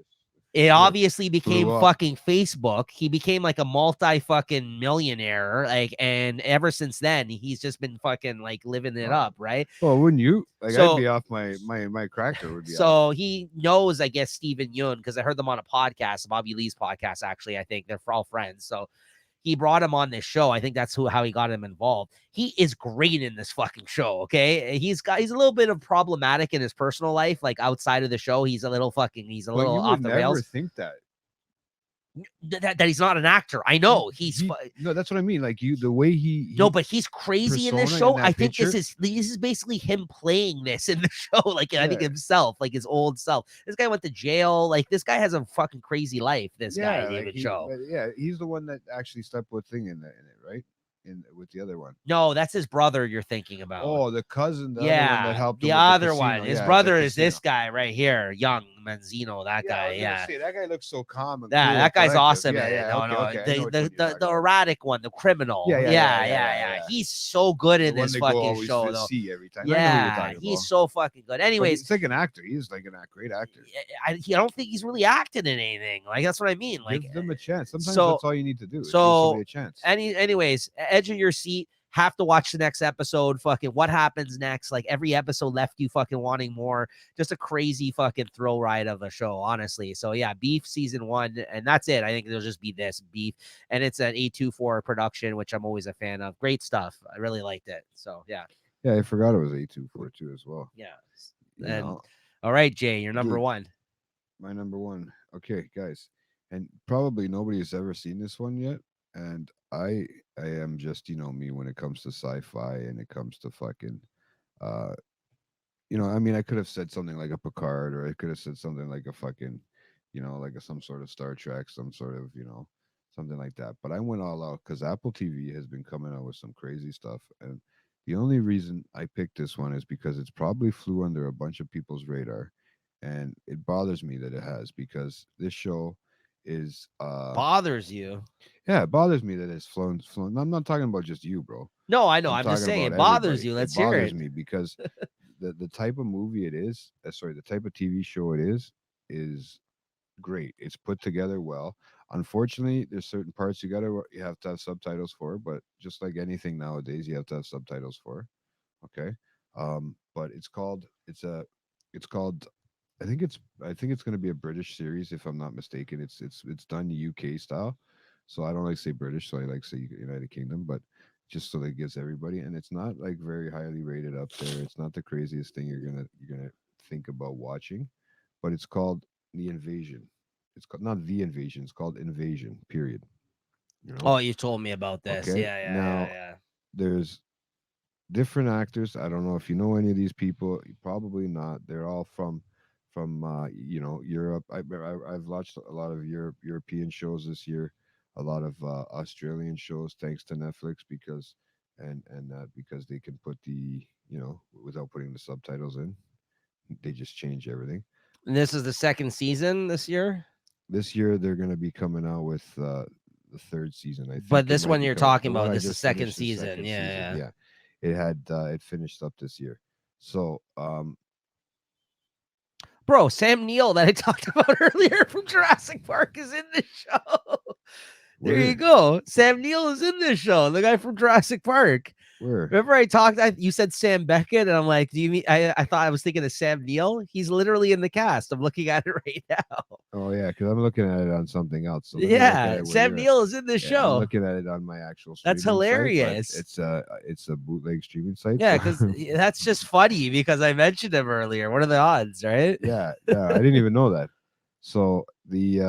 It obviously became
Blew up.
fucking Facebook. He became like a multi fucking millionaire. Like, and ever since then, he's just been fucking like living it up, right?
Well, wouldn't you? Like,
So-
I'd be off my cracker would be off.
So he knows, I guess, Steven Yeun, because I heard them on a podcast, Bobby Lee's podcast, actually. I think they're all friends. So he brought him on this show. I think that's how he got him involved. He is great in this fucking show. Okay. He's a little bit of problematic in his personal life. Like outside of the show, he's a little off the rails.
Think that.
That he's not an actor. I know
No, that's what I mean. Like the way he
no, but he's crazy in this
persona
show.
in that
I think
picture-
this is basically him playing this in the show. Like, I think
Yeah.
himself, like his old self. This guy went to jail. Like, this guy has a fucking crazy life. This guy,
like
David Cho.
he's the one that actually slept with thing in it, right? With the other one.
No, that's his brother you're thinking about.
Oh, the cousin, the other one that helped him
the
with
other
casino.
one. His
Yeah,
brother
the
is this
casino.
guy right here, Young Manzino. That
I
guy,
was gonna say, that guy looks so calm and
Yeah,
cool
that
and
guy's
collected.
awesome.
Yeah,
in it.
yeah,
No,
okay,
no,
okay, I know which
the
one you're talking
the
about.
erratic one, the criminal.
Yeah.
He's so good in
The one
this
they go
fucking
always
show,
to
though.
see every time. I know who you're
Yeah,
talking
he's
about.
so fucking good.
But
Anyways,
he's like an actor. He's like a great actor.
I don't think he's really acting in anything. Like, that's what I mean. Like,
Give them a chance. Sometimes
so-
that's all you need to do. Is give
so
somebody a chance.
anyways, edge of your seat. Have to watch the next episode. Fucking what happens next? Like, every episode left you fucking wanting more. Just a crazy fucking thrill ride of a show, honestly. So yeah, Beef season 1, and that's it. I think it'll just be this Beef, and it's an A24 production, which I'm always a fan of. Great stuff. I really liked it. So yeah,
Yeah, I forgot it was A242 as well.
yeah.
You
And
know,
all right, Jay, you're number
Dude.
1.
my number one. Okay, guys, and probably nobody has ever seen this one yet. And I am just me when it comes to sci-fi and it comes to fucking, I mean, I could have said something like a Picard, or I could have said something like a fucking, like some sort of Star Trek, some sort of, something like that. But I went all out because Apple TV has been coming out with some crazy stuff, and the only reason I picked this one is because it's probably flew under a bunch of people's radar, and it bothers me that it has, because this show is
Bothers you?
yeah, it bothers me that it's flown. I'm not talking about just you, bro.
No, I know. I'm just
talking
saying it
about
bothers
everybody.
you. Let's
it
hear
bothers
it.
me because the type of movie it is, the type of TV show it is great. It's put together well. Unfortunately, there's certain parts you have to have subtitles for, but just like anything nowadays, you have to have subtitles for. Okay. But it's called I think it's going to be a British series if I'm not mistaken. It's done UK style. So I don't like to say British, so I like to say United Kingdom, but just so that it gives everybody, and it's not like very highly rated up there. It's not the craziest thing you're gonna think about watching, but it's called The Invasion. It's called not The Invasion. It's called Invasion. Period.
Oh, you told me about this.
Okay,
Yeah.
now- There's different actors. I don't know if you know any of these people. Probably not. They're all from Europe. I've watched a lot of European shows this year, a lot of Australian shows, thanks to Netflix, because because they can put without putting the subtitles in, they just change everything.
And this is the second season this year.
This year they're going to be coming out with the third season. I think.
But
it
this
might
one
be
you're
coming-
talking
the one
about,
I
this is
just
second
finished is
season.
second
Yeah.
Yeah. It had it finished up this year. So
Bro, Sam Neill that I talked about earlier from Jurassic Park is in this show. There you
Where?
go. Sam Neill is in this show. The guy from Jurassic Park.
where?
Remember I talked, you said Sam Beckett, and I'm like, do you mean, I thought I was thinking of Sam Neill. He's literally in the cast. I'm looking at it right now.
Oh yeah, because I'm looking at it on something else. So let me look at
Yeah,
it where
Sam
you're at.
Neill is in this
Yeah, I'm
show.
looking at it on my actual.
That's
streaming site, but
hilarious.
It's a bootleg streaming site.
Yeah,
so-
because that's just funny because I mentioned him earlier. What are the odds, right?
yeah, I didn't even know that. So the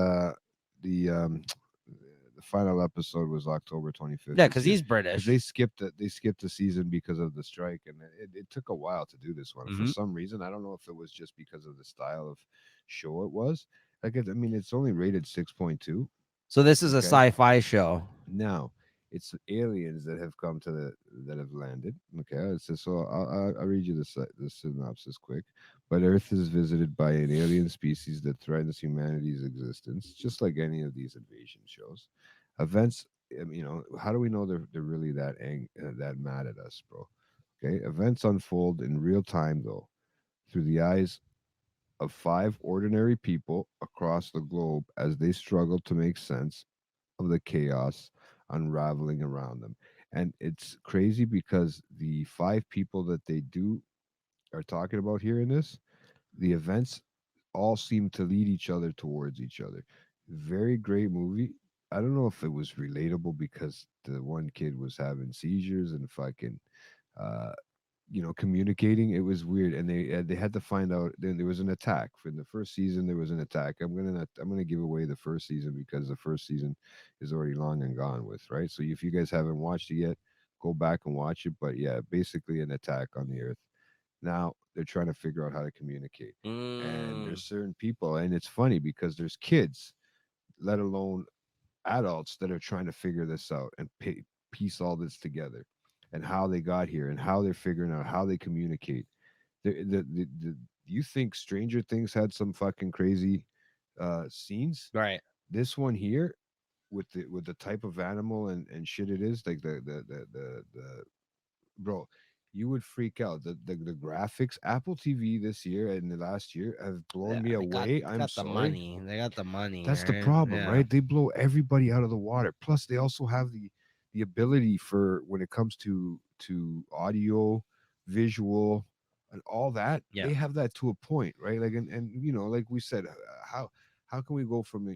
final episode was October 25th
Yeah,
this
because
year.
he's
Because
British.
they skipped the season because of the strike, and it took a while to do this one for
Hmm.
some reason. I don't know if it was just because of the style of show it was. Like I mean, it's only rated 6.2.
So this is a
Okay,
sci-fi show.
now it's aliens that have come to that have landed. Okay, it's just, so I'll read you the synopsis quick. But Earth is visited by an alien species that threatens humanity's existence, just like any of these invasion shows. Events, how do we know they're really that mad at us, bro? Okay, events unfold in real time though, through the eyes of five ordinary people across the globe as they struggle to make sense of the chaos unraveling around them. And it's crazy because the five people that they do are talking about here in this, the events all seem to lead each other towards each other. Very great movie. I don't know if it was relatable because the one kid was having seizures and fucking uh communicating. It was weird, and they had to find out. Then there was an attack in the first season. There was an attack. I'm gonna give away the first season because the first season is already long and gone with, right? So if you guys haven't watched it yet, go back and watch it. But yeah, basically an attack on the earth. Now they're trying to figure out how to communicate, and
Mm,
there's certain people, and it's funny because there's kids, let alone adults, that are trying to figure this out and piece all this together, and how they got here and how they're figuring out how they communicate. You think Stranger Things had some fucking crazy scenes?
right.
This one here, with the type of animal and shit it is, like the bro, you would freak out. The graphics, Apple TV this year and the last year have blown
Yeah,
me
they got
away.
they
I'm
got the
sorry.
money. They got the money,
That's the
right?
problem,
Yeah.
right? They blow everybody out of the water. Plus, they also have the ability for when it comes to audio, visual, and all that.
Yeah.
They have that to a point, right? Like, and like we said, how can we go from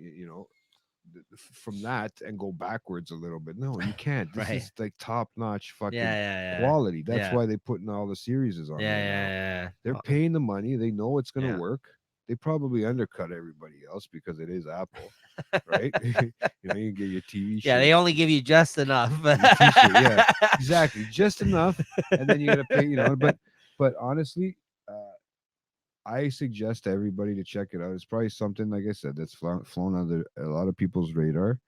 from that and go backwards a little bit? No, you can't. This
Right.
is like top notch
Yeah,
fucking
yeah,
quality.
yeah.
That's
Yeah.
why they putting all the series on
Yeah,
there now.
yeah,
They're
yeah.
paying the money. They know it's going to
Yeah.
work. They probably undercut everybody else because it is Apple, right? You can get your TV
Yeah, they
shirt,
only give you just enough.
your T-shirt. Yeah, exactly, just enough, and then you got to pay. But honestly, uh, I suggest to everybody to check it out. It's probably something, like I said, that's flown under a lot of people's radar.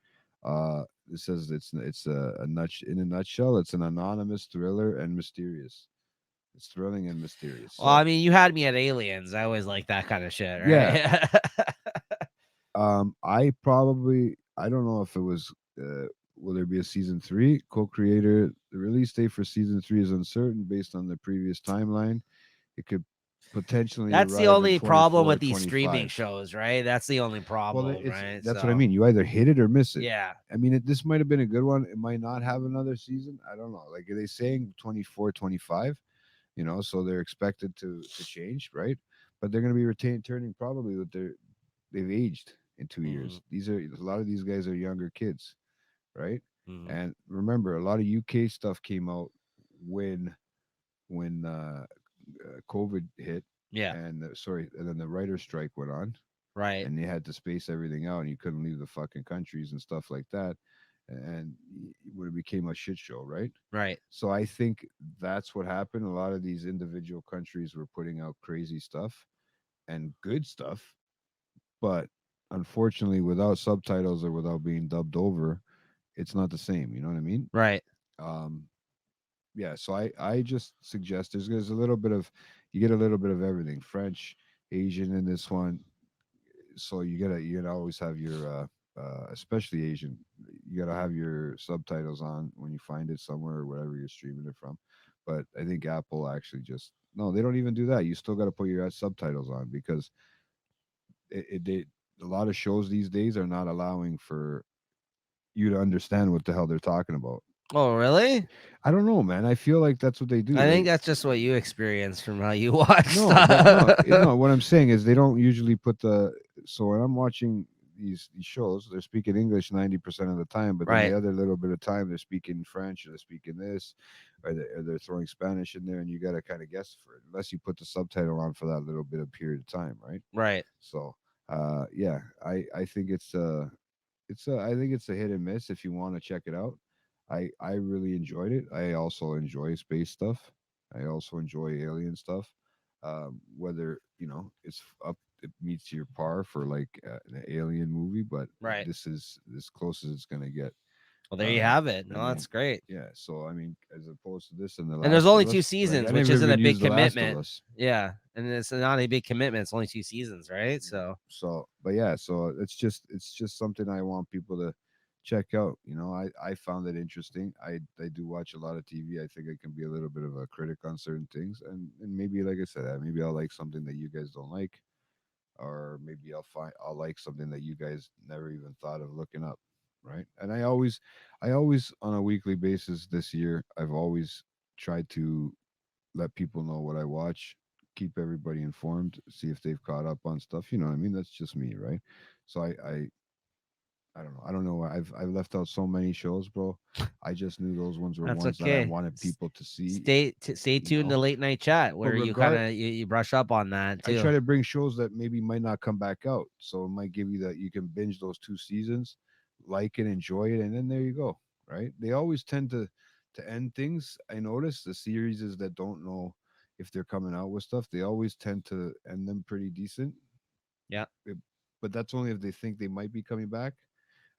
It says it's a in a nutshell, it's an anonymous thriller and mysterious. It's thrilling and mysterious.
Well, I
So
mean, you had me at aliens. I always like that kind of shit,
yeah,
right?
I don't know if it was. Will there be a season three? Co-creator. The release date for season three is uncertain based on the previous timeline. It could potentially
That's the
arrive in
only problem
24 or
with these streaming
25.
shows, right? That's the only
Well,
problem, right?
that's what I
So,
mean. You either hit it or miss it.
yeah,
I mean, this might have been a good one. It might not have another season. I don't know. Like, are they saying 24, 25? So they're expected to change, right? But they're going to be turning probably with they've aged in 2 years.
mm,
These are a lot of these guys are younger kids, right?
mm,
And remember, a lot of UK stuff came out when COVID hit,
yeah,
and and then the writer's strike went on,
right,
and they had to space everything out, and you couldn't leave the fucking countries and stuff like that, and when it became a shit show, right?
right,
So I think that's what happened. A lot of these individual countries were putting out crazy stuff and good stuff, but unfortunately, without subtitles or without being dubbed over, it's not the same. You know what I mean?
right.
Um, yeah. So I just suggest there's a little bit of you get a little bit of everything, French, Asian in this one. So you gotta always have your especially Asian. You gotta have your subtitles on when you find it somewhere or wherever you're streaming it from. But I think Apple actually just no, they don't even do that. You still got to put your subtitles on because they a lot of shows these days are not allowing for you to understand what the hell they're talking about.
Oh, really?
I don't know, man. I feel like that's what they do.
I think
They
that's just what you experience from how you watch
no, but no,
stuff.
no. What I'm saying is they don't usually put the. So when I'm watching these shows, they're speaking English 90% of the time, but then
Right,
the other little bit of time they're speaking French or they're speaking this, or they're throwing Spanish in there, and you got to kind of guess for it, unless you put the subtitle on for that little bit of period of time, right?
right.
So, yeah, I think I think it's a hit and miss if you want to check it out. I really enjoyed it. I also enjoy space stuff. I also enjoy alien stuff. Whether it's up, it meets your par for like an alien movie, but
Right.
this is as close as it's gonna get.
Well, there you have it.
I
No, that's
mean,
great.
yeah. So I mean, as opposed to this and the
And there's
Last
only
of
two
Us, like
seasons,
I
which
never
isn't a
even
big
used the Last of
commitment.
Us.
Yeah, and it's not a big commitment. It's only 2 seasons, right? So
So but yeah, so it's just something I want people to check out. I found it interesting. I do watch a lot of TV. I think I can be a little bit of a critic on certain things, and maybe like I said, maybe I'll like something that you guys don't like, or maybe I'll like something that you guys never even thought of looking up, right? And I always on a weekly basis this year, I've always tried to let people know what I watch, keep everybody informed, see if they've caught up on stuff. You know what I mean? That's just me, right? So I don't know. I don't know. I've left out so many shows, bro. I just knew those ones were
that's
ones that I
okay.
wanted people to see.
Stay
You
tuned to
know,
late night chat
but
where you kind of you brush up on that
I
too.
try to bring shows that maybe might not come back out, so it might give you that you can binge those 2 seasons, like it, enjoy it, and then there you go. Right? They always tend to end things. I notice the series that don't know if they're coming out with stuff. They always tend to end them pretty decent.
Yeah.
It- but that's only if they think they might be coming back.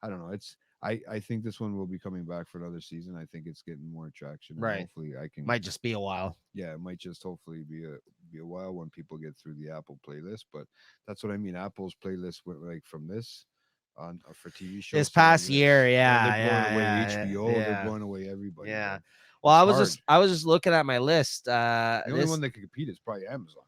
I don't know. I think this one will be coming back for another season. I think it's getting more traction, and
Right.
hopefully I can.
Might just be a while.
Yeah, it might just hopefully be a while when people get through the Apple playlist. But that's what I mean. Apple's playlist went like from this on for TV
This
shows to
past
maybe like
year,
now they're
yeah,
blowing
yeah,
away
yeah,
HBO. They're
yeah,
blowing away everybody,
yeah.
bro.
Well,
It's hard.
I was just looking at my list.
The only one that can compete is probably Amazon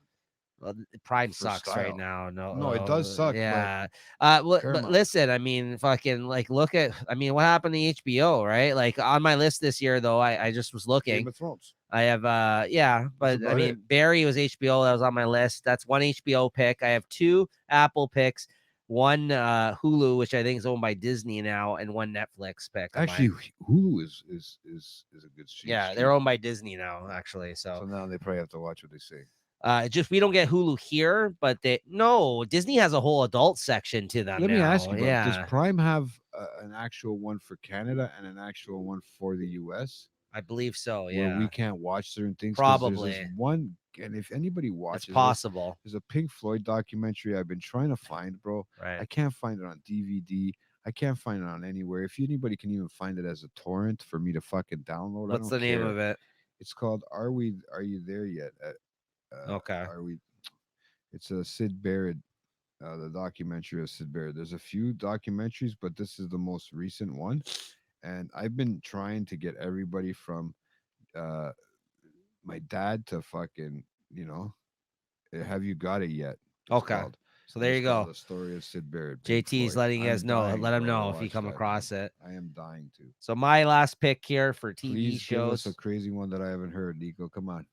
Well, Prime
for
sucks right
style.
now. No,
No, it does suck, but
yeah. But
Paramount,
listen, I mean, fucking like, look at, I mean, what happened to HBO, right? Like on my list this year, though, I just was
Game
looking.
of Thrones.
I have, yeah,
That's
but I
about it.
mean, Barry was HBO that was on my list. That's one HBO pick. I have two Apple picks, one Hulu, which I think is owned by Disney now, and one Netflix pick of
Actually,
mine.
Hulu is a good
Yeah, they're
stream.
owned by Disney now, actually.
So
So
now they probably have to watch what they say.
just we don't get Hulu here, but they no Disney has a whole adult section to them
Let me ask
now.
you, bro. Does
Yeah,
Prime have an actual one for Canada and an actual one for the U.S.
I believe so.
where we
Yeah,
can't watch certain things? Because there's this
probably
one, and if anybody
it's
watches this,
possible.
there's a Pink Floyd documentary I've been trying to find, bro.
Right.
I can't find it on DVD. I can't find it on anywhere. If anybody can even find it as a torrent for me to fucking download, I
What's
don't
the name
care.
of it?
It's called Are You There Yet?
Okay.
Are we? It's a Sid Barrett, the documentary of Sid Barrett. There's a few documentaries, but this is the most recent one. And I've been trying to get everybody from uh, my dad to fucking, have you got it yet? It's
Okay.
called.
So
And
there
it's
you
called
go.
The Story of Sid Barrett, Pink
JT's
Floyd.
letting you guys
I'm
know.
dying,
Let him
bro, to
know if you
watch
come
that, man.
across it.
I am dying to.
So my last pick here for TV
Please give us a
shows.
crazy one that I haven't heard, Nico. Come on.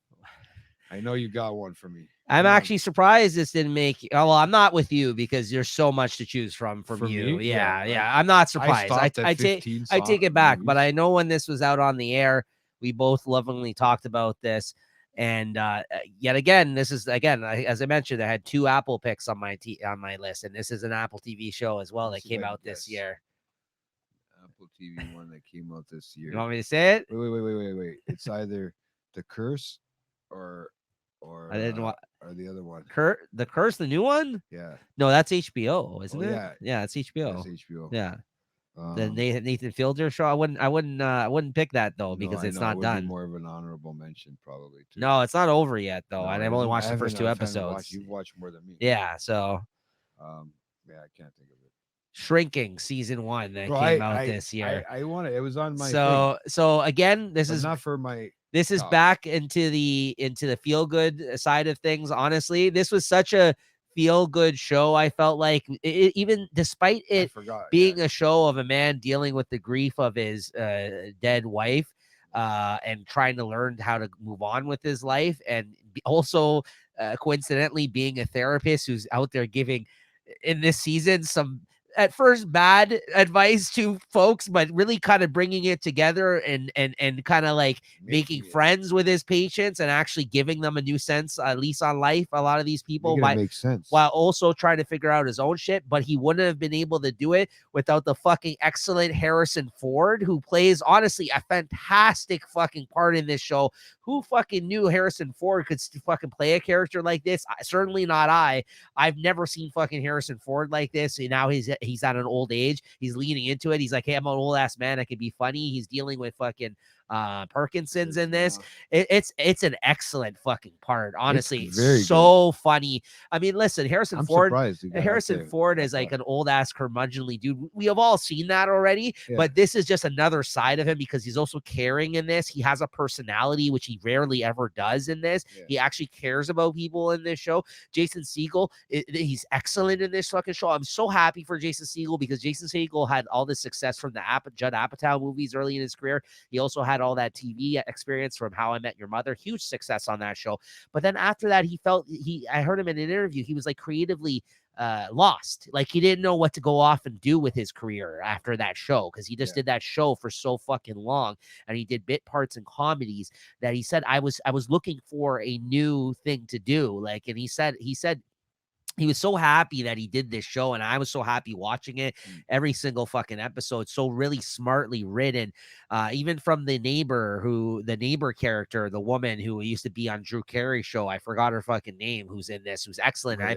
I know you got one for me.
I'm
Come on.
actually surprised this didn't make. Oh, well, I'm not with you because there's so much to choose from
For
you.
me, yeah,
Yeah,
like,
yeah. I'm not
I
surprised.
stopped at
I
15
take it back, but
movies.
I know when this was out on the air, we both lovingly talked about this. And yet again, this is again, as I mentioned, I had two Apple picks on on my list, and this is an Apple TV show as well
Let's
that
see if
came
I can
out this
guess.
year.
Apple TV one that came out this
You
year.
want me to say it?
Wait. It's either The Curse or
I didn't want
or the other one.
The Curse, the new one.
Yeah.
No, that's HBO, isn't
Oh
it?
yeah.
Yeah, it's
That's
HBO.
HBO.
Yeah. The
Um
Nathan Fielder show. I wouldn't pick that though
no,
because
I
it's
know it
not
would be
done.
more of an honorable mention probably too.
No, it's not over yet though,
No,
and
it
I've only
isn't.
watched the first two
I haven't watched.
episodes.
You've watched more than me.
Yeah, so
Yeah, I can't think of it.
Shrinking season 1 that
Bro,
came out this year.
I want it. It was on my thing,
So again,
but not for my
this is
top.
back into the feel good side of things. Honestly, this was such a feel good show. I felt like even despite
I
it
forgot.
being
Yeah.
a show of a man dealing with the grief of his dead wife and trying to learn how to move on with his life, and also coincidentally being a therapist who's out there giving in this season some at first bad advice to folks, but really kind of bringing it together and kind of like making
it,
friends with his patients and actually giving them a new sense, at least on life. A lot of these people
making it make sense.
while also trying to figure out his own shit, but he wouldn't have been able to do it without the fucking excellent Harrison Ford, who plays honestly a fantastic fucking part in this show. Who fucking knew Harrison Ford could fucking play a character like this? Certainly not I. I've never seen fucking Harrison Ford like this. And now he's at an old age. He's leaning into it. He's like, hey, I'm an old ass man. I can be funny. He's dealing with fucking Parkinson's in this. It's an excellent fucking part. Honestly,
very
so funny. I mean, listen,
I'm surprised.
Harrison Ford is like an old ass curmudgeonly dude. We have all seen that already, but this is just another side of him because he's also caring in this. He has a personality, which he rarely ever does in this. He actually cares about people in this show. Jason Segel, he's excellent in this fucking show. I'm so happy for Jason Segel because Jason Segel had all this success from the Judd Apatow movies early in his career. He also had all that TV experience from How I Met Your Mother. Huge success on that show. But then after that, I heard him in an interview. He was like creatively lost. Like he didn't know what to go off and do with his career after that show because he just did that show for so fucking long, and he did bit parts and comedies that he said I was looking for a new thing to do. Like, and he said he was so happy that he did this show, and I was so happy watching it. Every single fucking episode, so really smartly written. Even from the neighbor character, the woman who used to be on Drew Carey's show, I forgot her fucking name, who's in this, who's excellent. I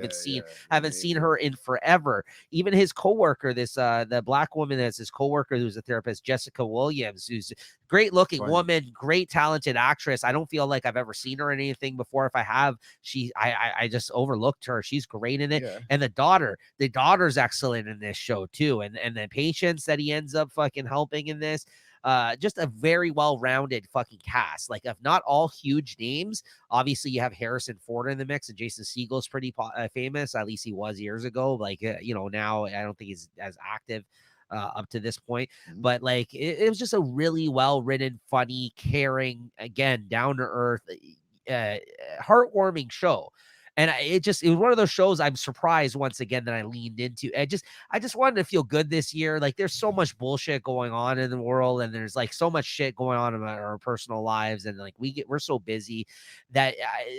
haven't seen her in forever. Even his coworker, the black woman that's his coworker, who's a therapist, Jessica Williams, who's great looking woman, great talented actress. I don't feel like I've ever seen her in anything before. If I have, I just overlooked her. She's great in it. And the daughter's excellent in this show too. And the patients that he ends up fucking helping in this. Just a very well-rounded fucking cast. Like, if not all huge names, obviously you have Harrison Ford in the mix, and Jason Segel's pretty famous. At least he was years ago. Like, now I don't think he's as active up to this point, but like it was just a really well-written, funny, caring, again, down to earth, heartwarming show. And it was one of those shows I'm surprised once again that I leaned into. I just wanted to feel good this year. Like, there's so much bullshit going on in the world, and there's like so much shit going on in our personal lives, and like we're so busy that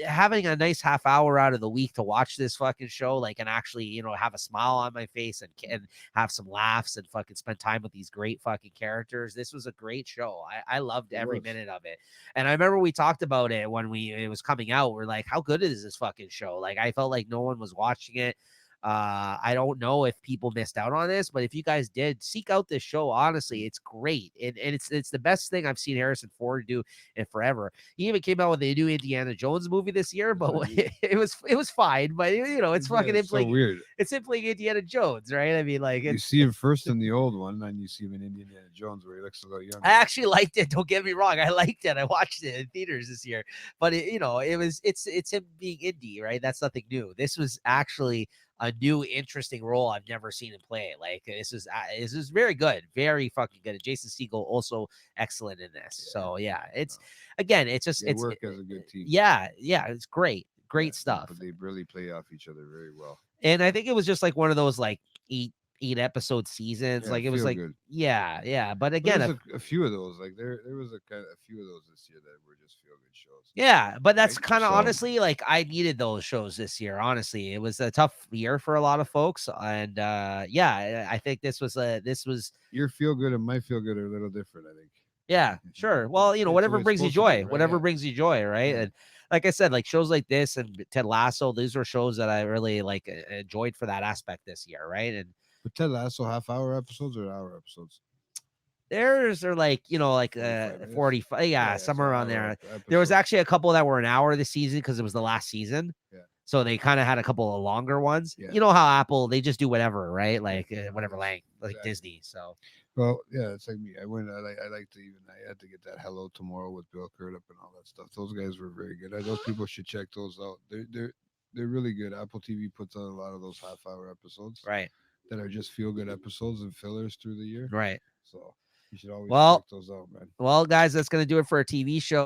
having a nice half hour out of the week to watch this fucking show, like, and actually have a smile on my face and have some laughs and fucking spend time with these great fucking characters. This was a great show. I loved every minute of it. And I remember we talked about it when it was coming out. We're like, how good is this fucking show? Like, I felt like no one was watching it. I don't know if people missed out on this, but if you guys did, seek out this show. Honestly, it's great, and it's the best thing I've seen Harrison Ford do in forever. He even came out with a new Indiana Jones movie this year, but it was fine. But it's fucking
so weird.
It's him playing Indiana Jones, right? I mean, like,
you see him first in the old one, and you see him in Indiana Jones where he looks a little younger.
I actually liked it. Don't get me wrong, I liked it. I watched it in theaters this year, but it's him being Indy, right? That's nothing new. This was actually a new interesting role I've never seen him play. Like, this is very good, very fucking good. And Jason Segel also excellent in this. So it's again, it's just
they work as a good team.
Yeah, it's great stuff.
But they really play off each other very well.
And I think it was just like one of those like eight episode seasons. Like, it was like
good.
Yeah. But again,
a few of those. Like there was a few of those this year that were just feel good shows.
Yeah, but that's kind of honestly, like, I needed those shows this year. Honestly, it was a tough year for a lot of folks, and I think this was
your feel good and my feel good are a little different, I think.
Yeah, sure. Well, whatever brings you joy, brings you joy, right? And like I said, like, shows like this and Ted Lasso, these were shows that I really like enjoyed for that aspect this year, right? And
but Ted Lasso, half-hour episodes or hour episodes?
Theirs are like 45, somewhere around there. Episodes. There was actually a couple that were an hour this season because it was the last season. Yeah. So they kind of had a couple of longer ones. Yeah. You know how Apple, they just do whatever, right? Like whatever length, like Disney. So.
Well, yeah, it's like me. I had to get that Hello Tomorrow with Bill Crudup and all that stuff. Those guys were very good. Those people should check those out. They're really good. Apple TV puts out a lot of those half-hour episodes,
right?
That are just feel-good episodes and fillers through the year,
right?
So you should always check those out, man.
Well, guys, that's gonna do it for a TV show.